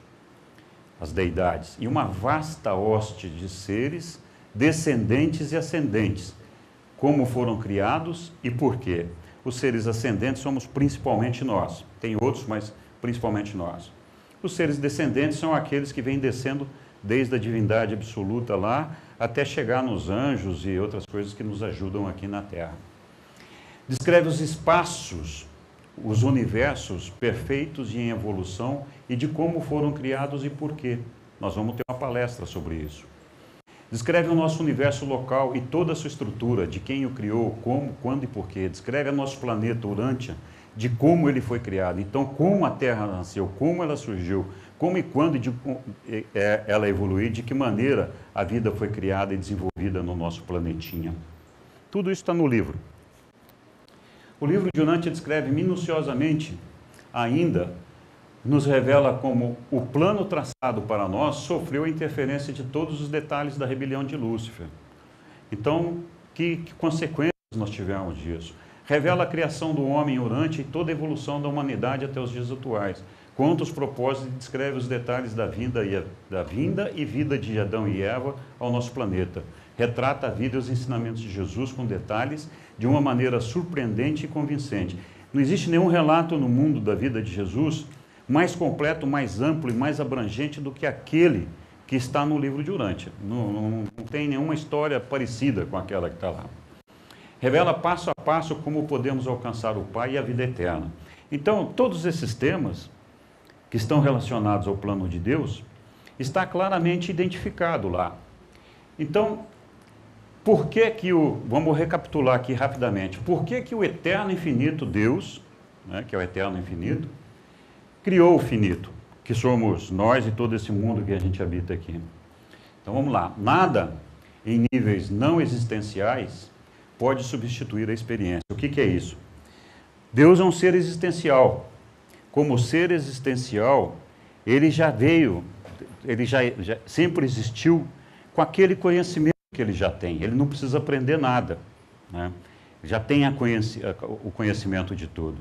as deidades, e uma vasta hoste de seres descendentes e ascendentes, como foram criados e por quê. Os seres ascendentes somos principalmente nós. Tem outros, mas principalmente nós. Os seres descendentes são aqueles que vêm descendo desde a divindade absoluta lá, até chegar nos anjos e outras coisas que nos ajudam aqui na Terra. Descreve os espaços, os universos perfeitos e em evolução e de como foram criados e por quê. Nós vamos ter uma palestra sobre isso. Descreve o nosso universo local e toda a sua estrutura, de quem o criou, como, quando e porquê. Descreve o nosso planeta Urântia, de como ele foi criado. Então, como a Terra nasceu, como ela surgiu, como e quando ela evoluiu, de que maneira a vida foi criada e desenvolvida no nosso planetinha. Tudo isso está no livro. O livro de Urântia descreve minuciosamente, ainda, nos revela como o plano traçado para nós sofreu a interferência de todos os detalhes da rebelião de Lúcifer. Então, que consequências nós tivemos disso? Revela a criação do homem Urântia e toda a evolução da humanidade até os dias atuais. Conta os propósitos e descreve os detalhes da vinda e vida de Adão e Eva ao nosso planeta. Retrata a vida e os ensinamentos de Jesus com detalhes de uma maneira surpreendente e convincente. Não existe nenhum relato no mundo da vida de Jesus mais completo, mais amplo e mais abrangente do que aquele que está no livro de Urântia. Não tem nenhuma história parecida com aquela que está lá. Revela passo a passo como podemos alcançar o Pai e a vida eterna. Então, todos esses temas que estão relacionados ao plano de Deus, está claramente identificado lá. Então, por que que vamos recapitular aqui rapidamente, por que que o eterno infinito Deus, né, que é o eterno infinito, criou o finito, que somos nós e todo esse mundo que a gente habita aqui? Então vamos lá. Nada em níveis não existenciais pode substituir a experiência. O que é isso? Deus é um ser existencial. Como ser existencial, ele já veio, ele já sempre existiu com aquele conhecimento que ele já tem. Ele não precisa aprender nada, né? Já tem o conhecimento de tudo.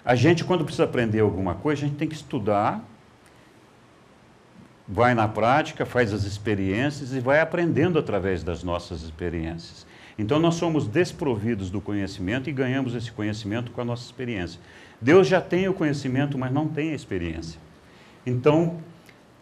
A gente, quando precisa aprender alguma coisa, a gente tem que estudar, vai na prática, faz as experiências e vai aprendendo através das nossas experiências. Então, nós somos desprovidos do conhecimento e ganhamos esse conhecimento com a nossa experiência. Deus já tem o conhecimento, mas não tem a experiência. Então,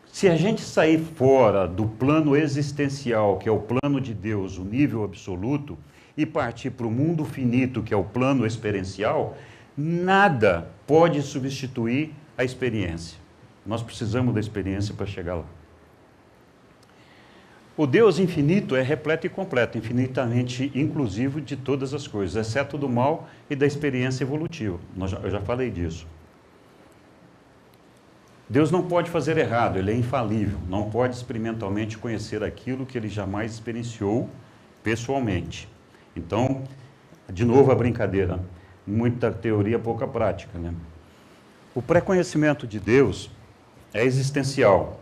se a gente sair fora do plano existencial, que é o plano de Deus, o nível absoluto, e partir para o mundo finito, que é o plano experiencial, nada pode substituir a experiência. Nós precisamos da experiência para chegar lá. O Deus infinito é repleto e completo, infinitamente inclusivo de todas as coisas, exceto do mal e da experiência evolutiva. Eu já falei disso. Deus não pode fazer errado, ele é infalível, não pode experimentalmente conhecer aquilo que ele jamais experienciou pessoalmente. Então, de novo a brincadeira, muita teoria, pouca prática, né? O pré-conhecimento de Deus é existencial.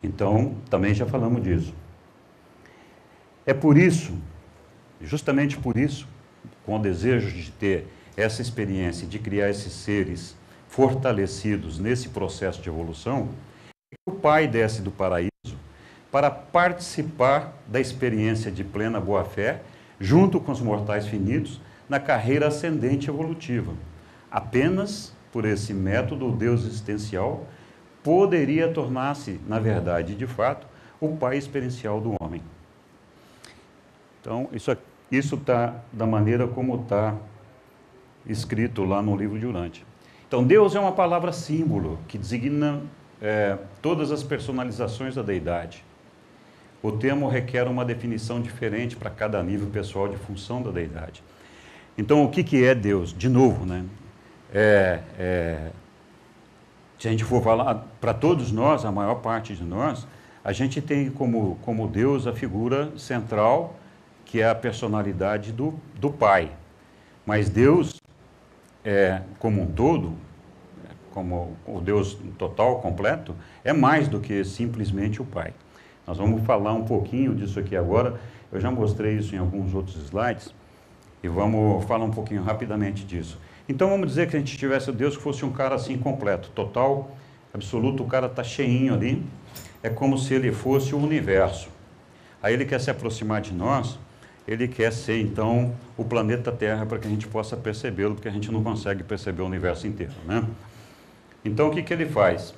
Então, também já falamos disso. É por isso, justamente por isso, com o desejo de ter essa experiência, de criar esses seres fortalecidos nesse processo de evolução, o Pai desce do paraíso para participar da experiência de plena boa-fé, junto com os mortais finitos, na carreira ascendente evolutiva. Apenas por esse método, o Deus existencial poderia tornar-se, na verdade, de fato, o Pai experiencial do homem. Então, isso está da maneira como está escrito lá no livro de Urântia. Então, Deus é uma palavra símbolo que designa todas as personalizações da deidade. O termo requer uma definição diferente para cada nível pessoal de função da deidade. Então, o que é Deus? De novo, né? Se a gente for falar para todos nós, a maior parte de nós, a gente tem como Deus a figura central, que é a personalidade do Pai. Mas Deus, como um todo, como o Deus total, completo, é mais do que simplesmente o Pai. Nós vamos falar um pouquinho disso aqui agora. Eu já mostrei isso em alguns outros slides e vamos falar um pouquinho rapidamente disso. Então vamos dizer que a gente tivesse o Deus que fosse um cara assim completo, total, absoluto, o cara está cheinho ali, é como se ele fosse o universo. Aí ele quer se aproximar de nós, ele quer ser então o planeta Terra para que a gente possa percebê-lo, porque a gente não consegue perceber o universo inteiro, né? Então o que ele faz?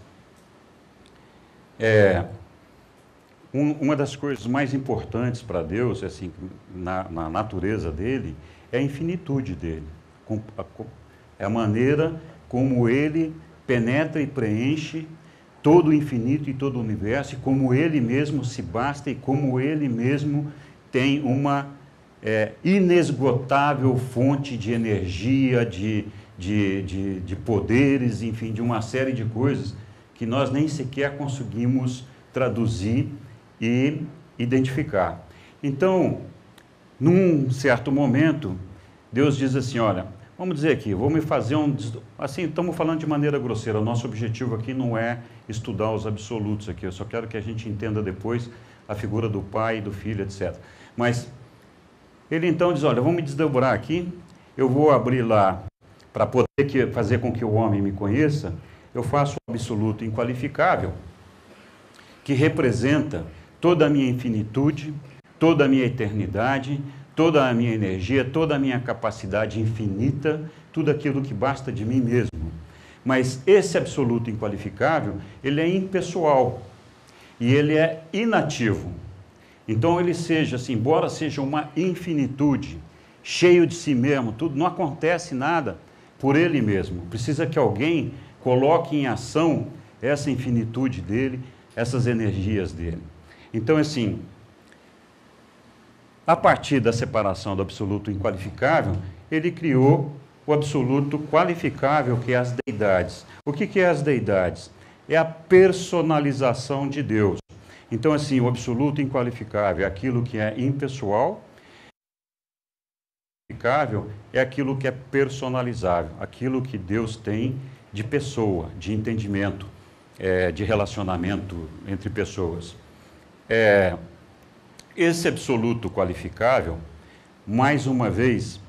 Uma das coisas mais importantes para Deus, assim, na natureza dele, é a infinitude dele. É a maneira como ele penetra e preenche todo o infinito e todo o universo, e como Ele mesmo se basta e como Ele mesmo tem uma inesgotável fonte de energia, de poderes, enfim, de uma série de coisas que nós nem sequer conseguimos traduzir e identificar. Então, num certo momento, Deus diz assim, olha, vamos dizer aqui, vou me fazer assim, estamos falando de maneira grosseira, o nosso objetivo aqui não é estudar os absolutos aqui, eu só quero que a gente entenda depois a figura do Pai, do Filho, etc. Mas ele então diz, olha, vamos me desdobrar aqui, eu vou abrir lá, para poder fazer com que o homem me conheça, eu faço o absoluto inqualificável, que representa toda a minha infinitude, toda a minha eternidade, toda a minha energia, toda a minha capacidade infinita, tudo aquilo que basta de mim mesmo. Mas esse absoluto inqualificável, ele é impessoal e ele é inativo. Então ele seja assim, embora seja uma infinitude, cheio de si mesmo, tudo, não acontece nada por ele mesmo. Precisa que alguém coloque em ação essa infinitude dele, essas energias dele. Então, assim, a partir da separação do absoluto inqualificável, ele criou o absoluto qualificável, que é as deidades. O que é as deidades? É a personalização de Deus. Então, assim, o absoluto inqualificável é aquilo que é impessoal, é aquilo que é personalizável, aquilo que Deus tem de pessoa, de entendimento, de relacionamento entre pessoas. Esse absoluto qualificável, mais uma vez,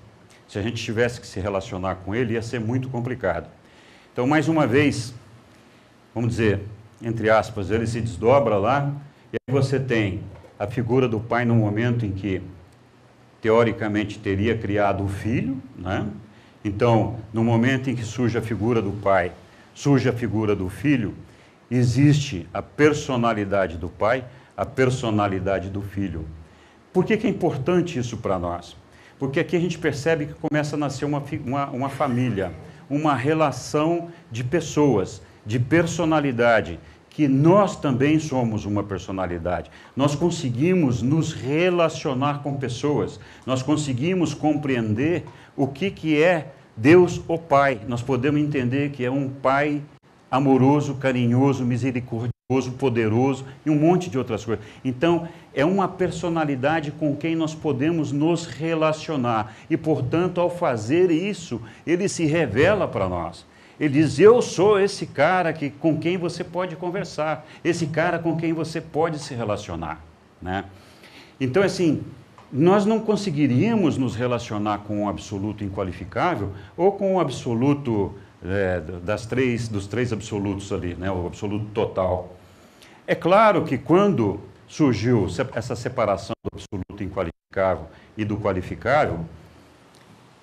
se a gente tivesse que se relacionar com ele, ia ser muito complicado. Então, mais uma vez, vamos dizer, entre aspas, ele se desdobra lá, e aí você tem a figura do Pai no momento em que, teoricamente, teria criado o Filho, né? Então, no momento em que surge a figura do Pai, surge a figura do Filho, existe a personalidade do Pai, a personalidade do Filho. Por que é importante isso para nós? Porque aqui a gente percebe que começa a nascer uma família, uma relação de pessoas, de personalidade, que nós também somos uma personalidade. Nós conseguimos nos relacionar com pessoas, nós conseguimos compreender o que é Deus, o Pai. Nós podemos entender que é um Pai amoroso, carinhoso, misericordioso, poderoso e um monte de outras coisas. Então, é uma personalidade com quem nós podemos nos relacionar. E, portanto, ao fazer isso, ele se revela para nós. Ele diz, eu sou esse cara com quem você pode conversar, esse cara com quem você pode se relacionar, né? Então, assim, nós não conseguiríamos nos relacionar com o absoluto inqualificável ou com o absoluto dos três absolutos ali, né? O absoluto total. É claro que quando surgiu essa separação do absoluto inqualificável e do qualificável,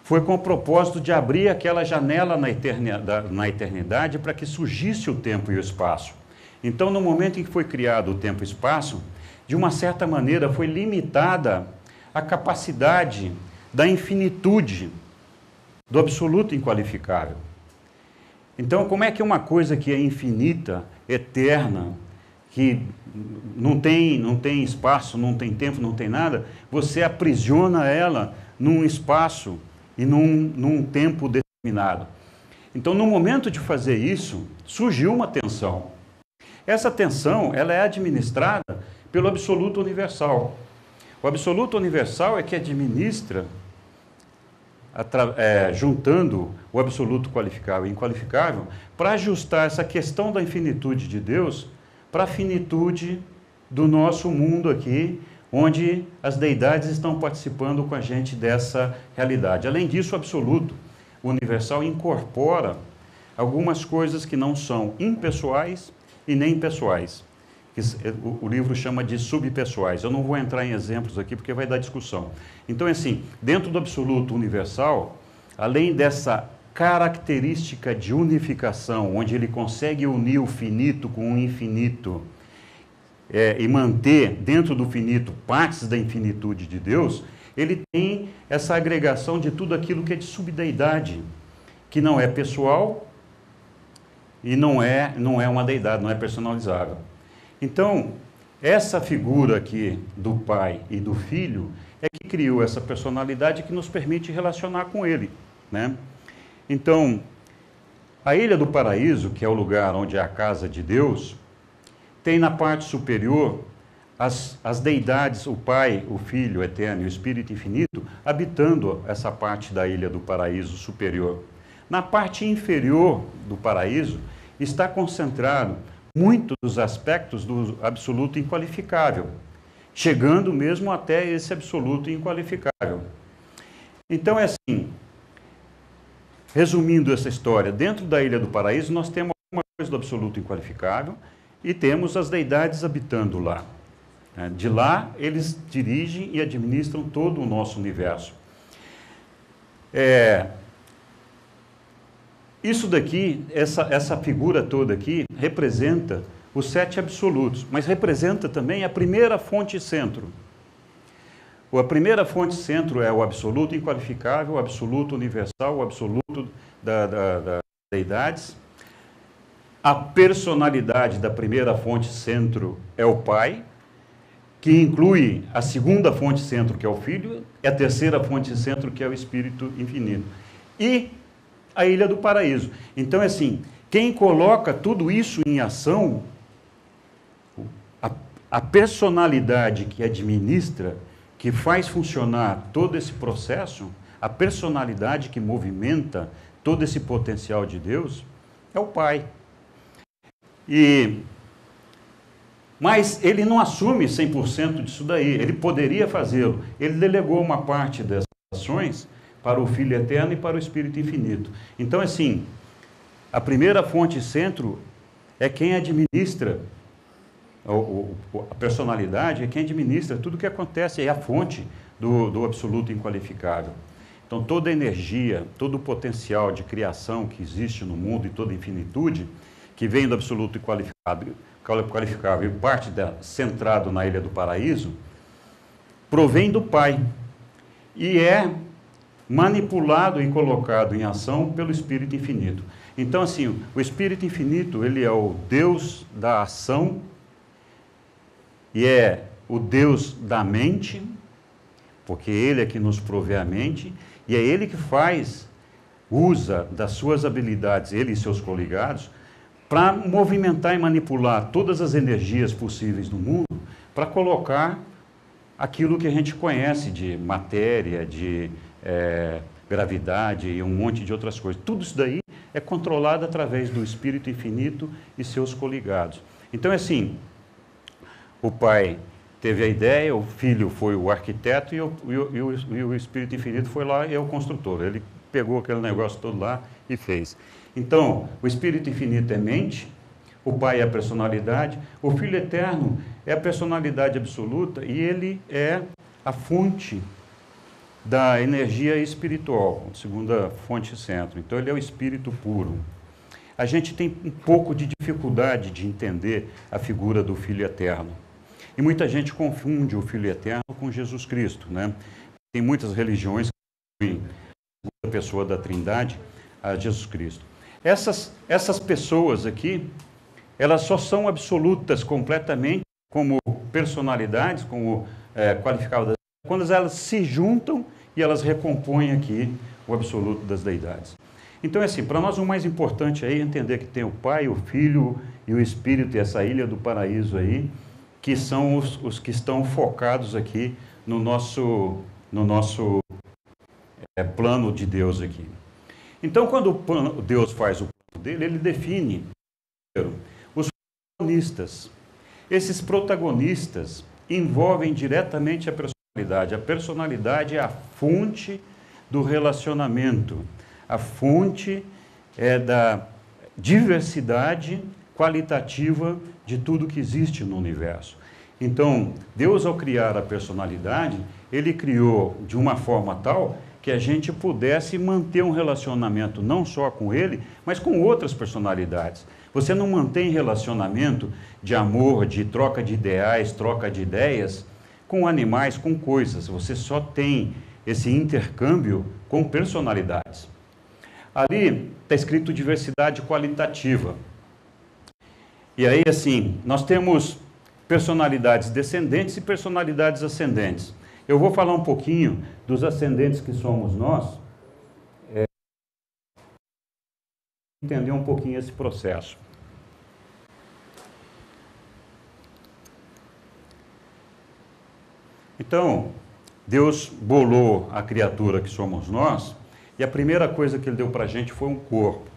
foi com o propósito de abrir aquela janela na eternidade para que surgisse o tempo e o espaço. Então, no momento em que foi criado o tempo e o espaço, de uma certa maneira foi limitada a capacidade da infinitude do absoluto inqualificável. Então, como é que uma coisa que é infinita, eterna, que não tem espaço, não tem tempo, não tem nada, você aprisiona ela num espaço e num tempo determinado. Então, no momento de fazer isso, surgiu uma tensão. Essa tensão, ela é administrada pelo absoluto universal. O absoluto universal é que administra, juntando o absoluto qualificável e inqualificável, para ajustar essa questão da infinitude de Deus para a finitude do nosso mundo aqui, onde as deidades estão participando com a gente dessa realidade. Além disso, o absoluto universal incorpora algumas coisas que não são impessoais e nem pessoais. O livro chama de subpessoais. Eu não vou entrar em exemplos aqui porque vai dar discussão. Então, assim, dentro do absoluto universal, além dessa característica de unificação, onde ele consegue unir o finito com o infinito, e manter dentro do finito partes da infinitude de Deus, ele tem essa agregação de tudo aquilo que é de subdeidade, que não é pessoal, e não é uma deidade, não é personalizável. Então, essa figura aqui do Pai e do Filho é que criou essa personalidade que nos permite relacionar com Ele, né? Então, a Ilha do Paraíso, que é o lugar onde é a casa de Deus, tem na parte superior as deidades, o Pai, o Filho eterno e o Espírito infinito, habitando essa parte da Ilha do Paraíso superior. Na parte inferior do paraíso está concentrado muito dos aspectos do absoluto inqualificável, chegando mesmo até esse absoluto inqualificável. Então é assim, resumindo essa história, dentro da Ilha do Paraíso nós temos alguma coisa do absoluto inqualificável e temos as deidades habitando lá. De lá eles dirigem e administram todo o nosso universo. Isso daqui, essa figura toda aqui, representa os 7 absolutos, mas representa também a primeira fonte centro. A primeira fonte centro é o absoluto inqualificável, o absoluto universal, o absoluto das deidades. A personalidade da primeira fonte centro é o Pai, que inclui a segunda fonte centro, que é o Filho, e a terceira fonte centro, que é o Espírito infinito. E a Ilha do Paraíso. Então, assim, quem coloca tudo isso em ação, a personalidade que administra, que faz funcionar todo esse processo, a personalidade que movimenta todo esse potencial de Deus, é o Pai. Mas ele não assume 100% disso daí, ele poderia fazê-lo. Ele delegou uma parte dessas ações para o Filho Eterno e para o Espírito Infinito. Então, assim, a primeira fonte centro é quem administra, a personalidade é quem administra tudo o que acontece, é a fonte do absoluto inqualificável. Então, toda a energia, todo o potencial de criação que existe no mundo e toda a infinitude, que vem do absoluto inqualificável e parte centrado na Ilha do Paraíso, provém do Pai e é manipulado e colocado em ação pelo Espírito Infinito. Então, assim, o Espírito Infinito, ele é o Deus da ação e é o Deus da mente, porque ele é que nos provê a mente, e é ele que usa das suas habilidades, ele e seus coligados, para movimentar e manipular todas as energias possíveis no mundo, para colocar aquilo que a gente conhece de matéria, de gravidade e um monte de outras coisas. Tudo isso daí é controlado através do Espírito Infinito e seus coligados. Então, é assim, o Pai teve a ideia, o Filho foi o arquiteto e o Espírito Infinito foi lá e é o construtor. Ele pegou aquele negócio todo lá e fez. Então, o Espírito Infinito é mente, o Pai é a personalidade, o Filho Eterno é a personalidade absoluta e ele é a fonte da energia espiritual, segunda fonte centro. Então, ele é o Espírito puro. A gente tem um pouco de dificuldade de entender a figura do Filho Eterno. E muita gente confunde o Filho Eterno com Jesus Cristo, né? Tem muitas religiões que incluem a segunda pessoa da Trindade a Jesus Cristo. Essas pessoas aqui, elas só são absolutas completamente como personalidades, como qualificadas, quando elas se juntam e elas recompõem aqui o absoluto das deidades. Então, é assim, para nós o mais importante aí é entender que tem o Pai, o Filho e o Espírito e essa Ilha do Paraíso aí, que são os que estão focados aqui no nosso plano de Deus aqui. Então, quando Deus faz o plano dele, ele define os protagonistas. Esses protagonistas envolvem diretamente a personalidade. A personalidade é a fonte do relacionamento. A fonte é da diversidade qualitativa de tudo que existe no universo. Então, Deus, ao criar a personalidade, ele criou de uma forma tal que a gente pudesse manter um relacionamento não só com ele, mas com outras personalidades. Você não mantém relacionamento de amor, de troca de ideais, troca de ideias com animais, com coisas. Você só tem esse intercâmbio com personalidades. Ali está escrito diversidade qualitativa. E aí, assim, nós temos personalidades descendentes e personalidades ascendentes. Eu vou falar um pouquinho dos ascendentes que somos nós, entender um pouquinho esse processo. Então, Deus bolou a criatura que somos nós, e a primeira coisa que Ele deu para a gente foi um corpo,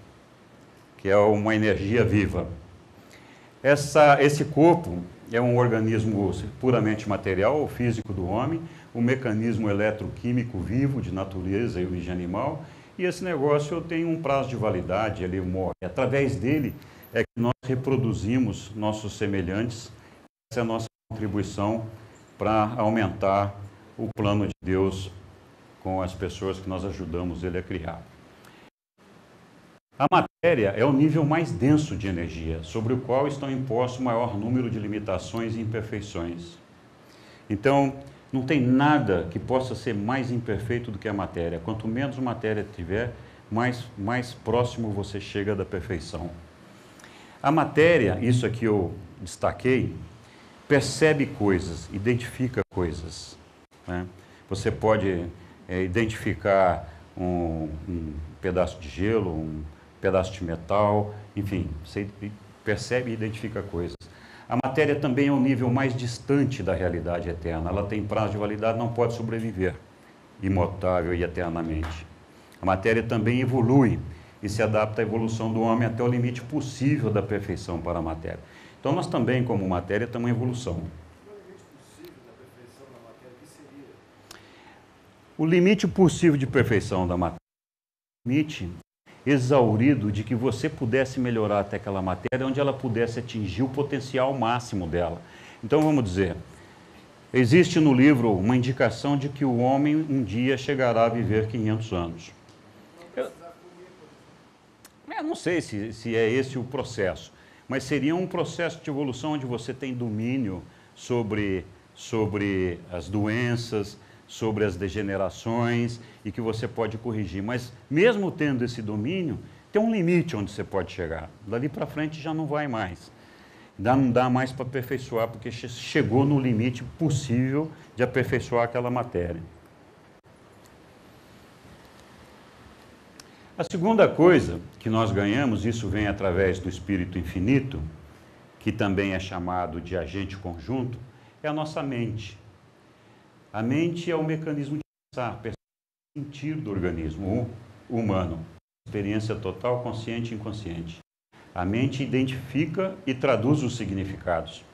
que é uma energia viva. Esse corpo é um organismo puramente material ou físico do homem, um mecanismo eletroquímico vivo de natureza e origem animal, e esse negócio tem um prazo de validade, ele morre. Através dele é que nós reproduzimos nossos semelhantes, essa é a nossa contribuição para aumentar o plano de Deus com as pessoas que nós ajudamos Ele a criar. A matéria é o nível mais denso de energia, sobre o qual estão impostos o maior número de limitações e imperfeições. Então, não tem nada que possa ser mais imperfeito do que a matéria. Quanto menos matéria tiver, mais próximo você chega da perfeição. A matéria, isso aqui eu destaquei, percebe coisas, identifica coisas, né? Você pode identificar um pedaço de gelo, um pedaço de metal, enfim, você percebe e identifica coisas. A matéria também é o nível mais distante da realidade eterna. Ela tem prazo de validade, não pode sobreviver imutável e eternamente. A matéria também evolui e se adapta à evolução do homem até o limite possível da perfeição para a matéria. Então, nós também, como matéria, estamos em evolução. O limite possível de perfeição da matéria é o limite exaurido de que você pudesse melhorar até aquela matéria, onde ela pudesse atingir o potencial máximo dela. Então, vamos dizer, existe no livro uma indicação de que o homem um dia chegará a viver 500 anos. Eu não sei se é esse o processo, mas seria um processo de evolução onde você tem domínio sobre as doenças, sobre as degenerações e que você pode corrigir. Mas mesmo tendo esse domínio, tem um limite onde você pode chegar. Dali para frente já não vai mais. Não dá mais para aperfeiçoar, porque chegou no limite possível de aperfeiçoar aquela matéria. A segunda coisa que nós ganhamos, isso vem através do Espírito Infinito, que também é chamado de agente conjunto, é a nossa mente. A mente é o mecanismo de pensar, sentir do organismo humano. Experiência total, consciente e inconsciente. A mente identifica e traduz os significados.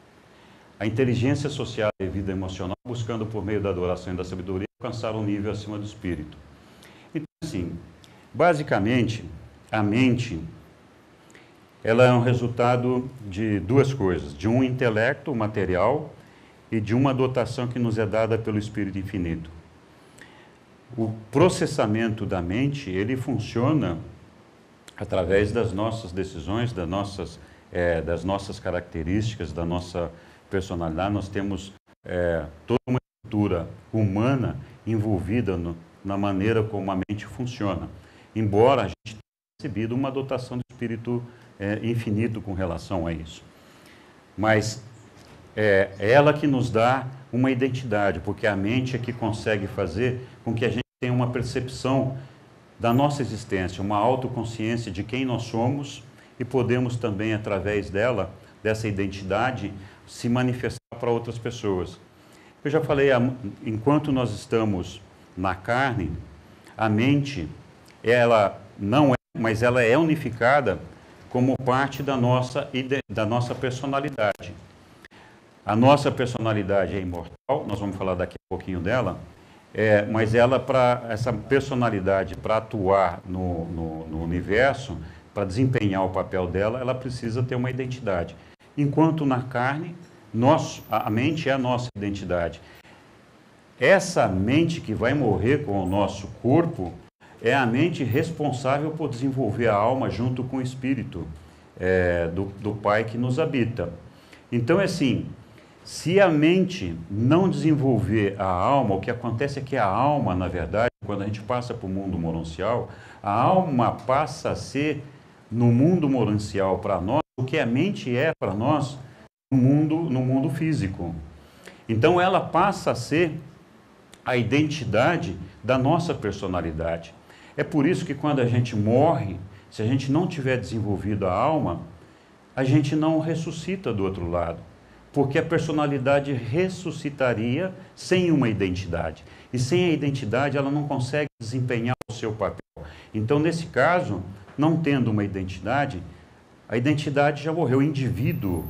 A inteligência social e a vida emocional, buscando por meio da adoração e da sabedoria, alcançar um nível acima do espírito. Então, assim, basicamente, a mente, ela é um resultado de duas coisas, de um intelecto material e de uma dotação que nos é dada pelo Espírito Infinito. O processamento da mente, ele funciona através das nossas decisões, das nossas características, da nossa personalidade. Nós temos toda uma estrutura humana envolvida na maneira como a mente funciona, embora a gente tenha recebido uma dotação do Espírito infinito com relação a isso. Mas é ela que nos dá uma identidade, porque a mente é que consegue fazer com que a gente tenha uma percepção da nossa existência, uma autoconsciência de quem nós somos e podemos também, através dela, dessa identidade, se manifestar para outras pessoas. Eu já falei, enquanto nós estamos na carne, a mente, ela não é, mas ela é unificada como parte da nossa personalidade. A nossa personalidade é imortal, nós vamos falar daqui a pouquinho dela, mas essa personalidade, para atuar no universo, para desempenhar o papel dela, ela precisa ter uma identidade. Enquanto na carne, a mente é a nossa identidade. Essa mente que vai morrer com o nosso corpo é a mente responsável por desenvolver a alma junto com o espírito do Pai que nos habita. Então, é assim, se a mente não desenvolver a alma, o que acontece é que a alma, na verdade, quando a gente passa para o mundo monancial, a alma passa a ser, no mundo monancial para nós, o que a mente é para nós no mundo físico. Então ela passa a ser a identidade da nossa personalidade. É por isso que quando a gente morre, se a gente não tiver desenvolvido a alma, a gente não ressuscita do outro lado, porque a personalidade ressuscitaria sem uma identidade. E sem a identidade, ela não consegue desempenhar o seu papel. Então, nesse caso, não tendo uma identidade, a identidade já morreu. O indivíduo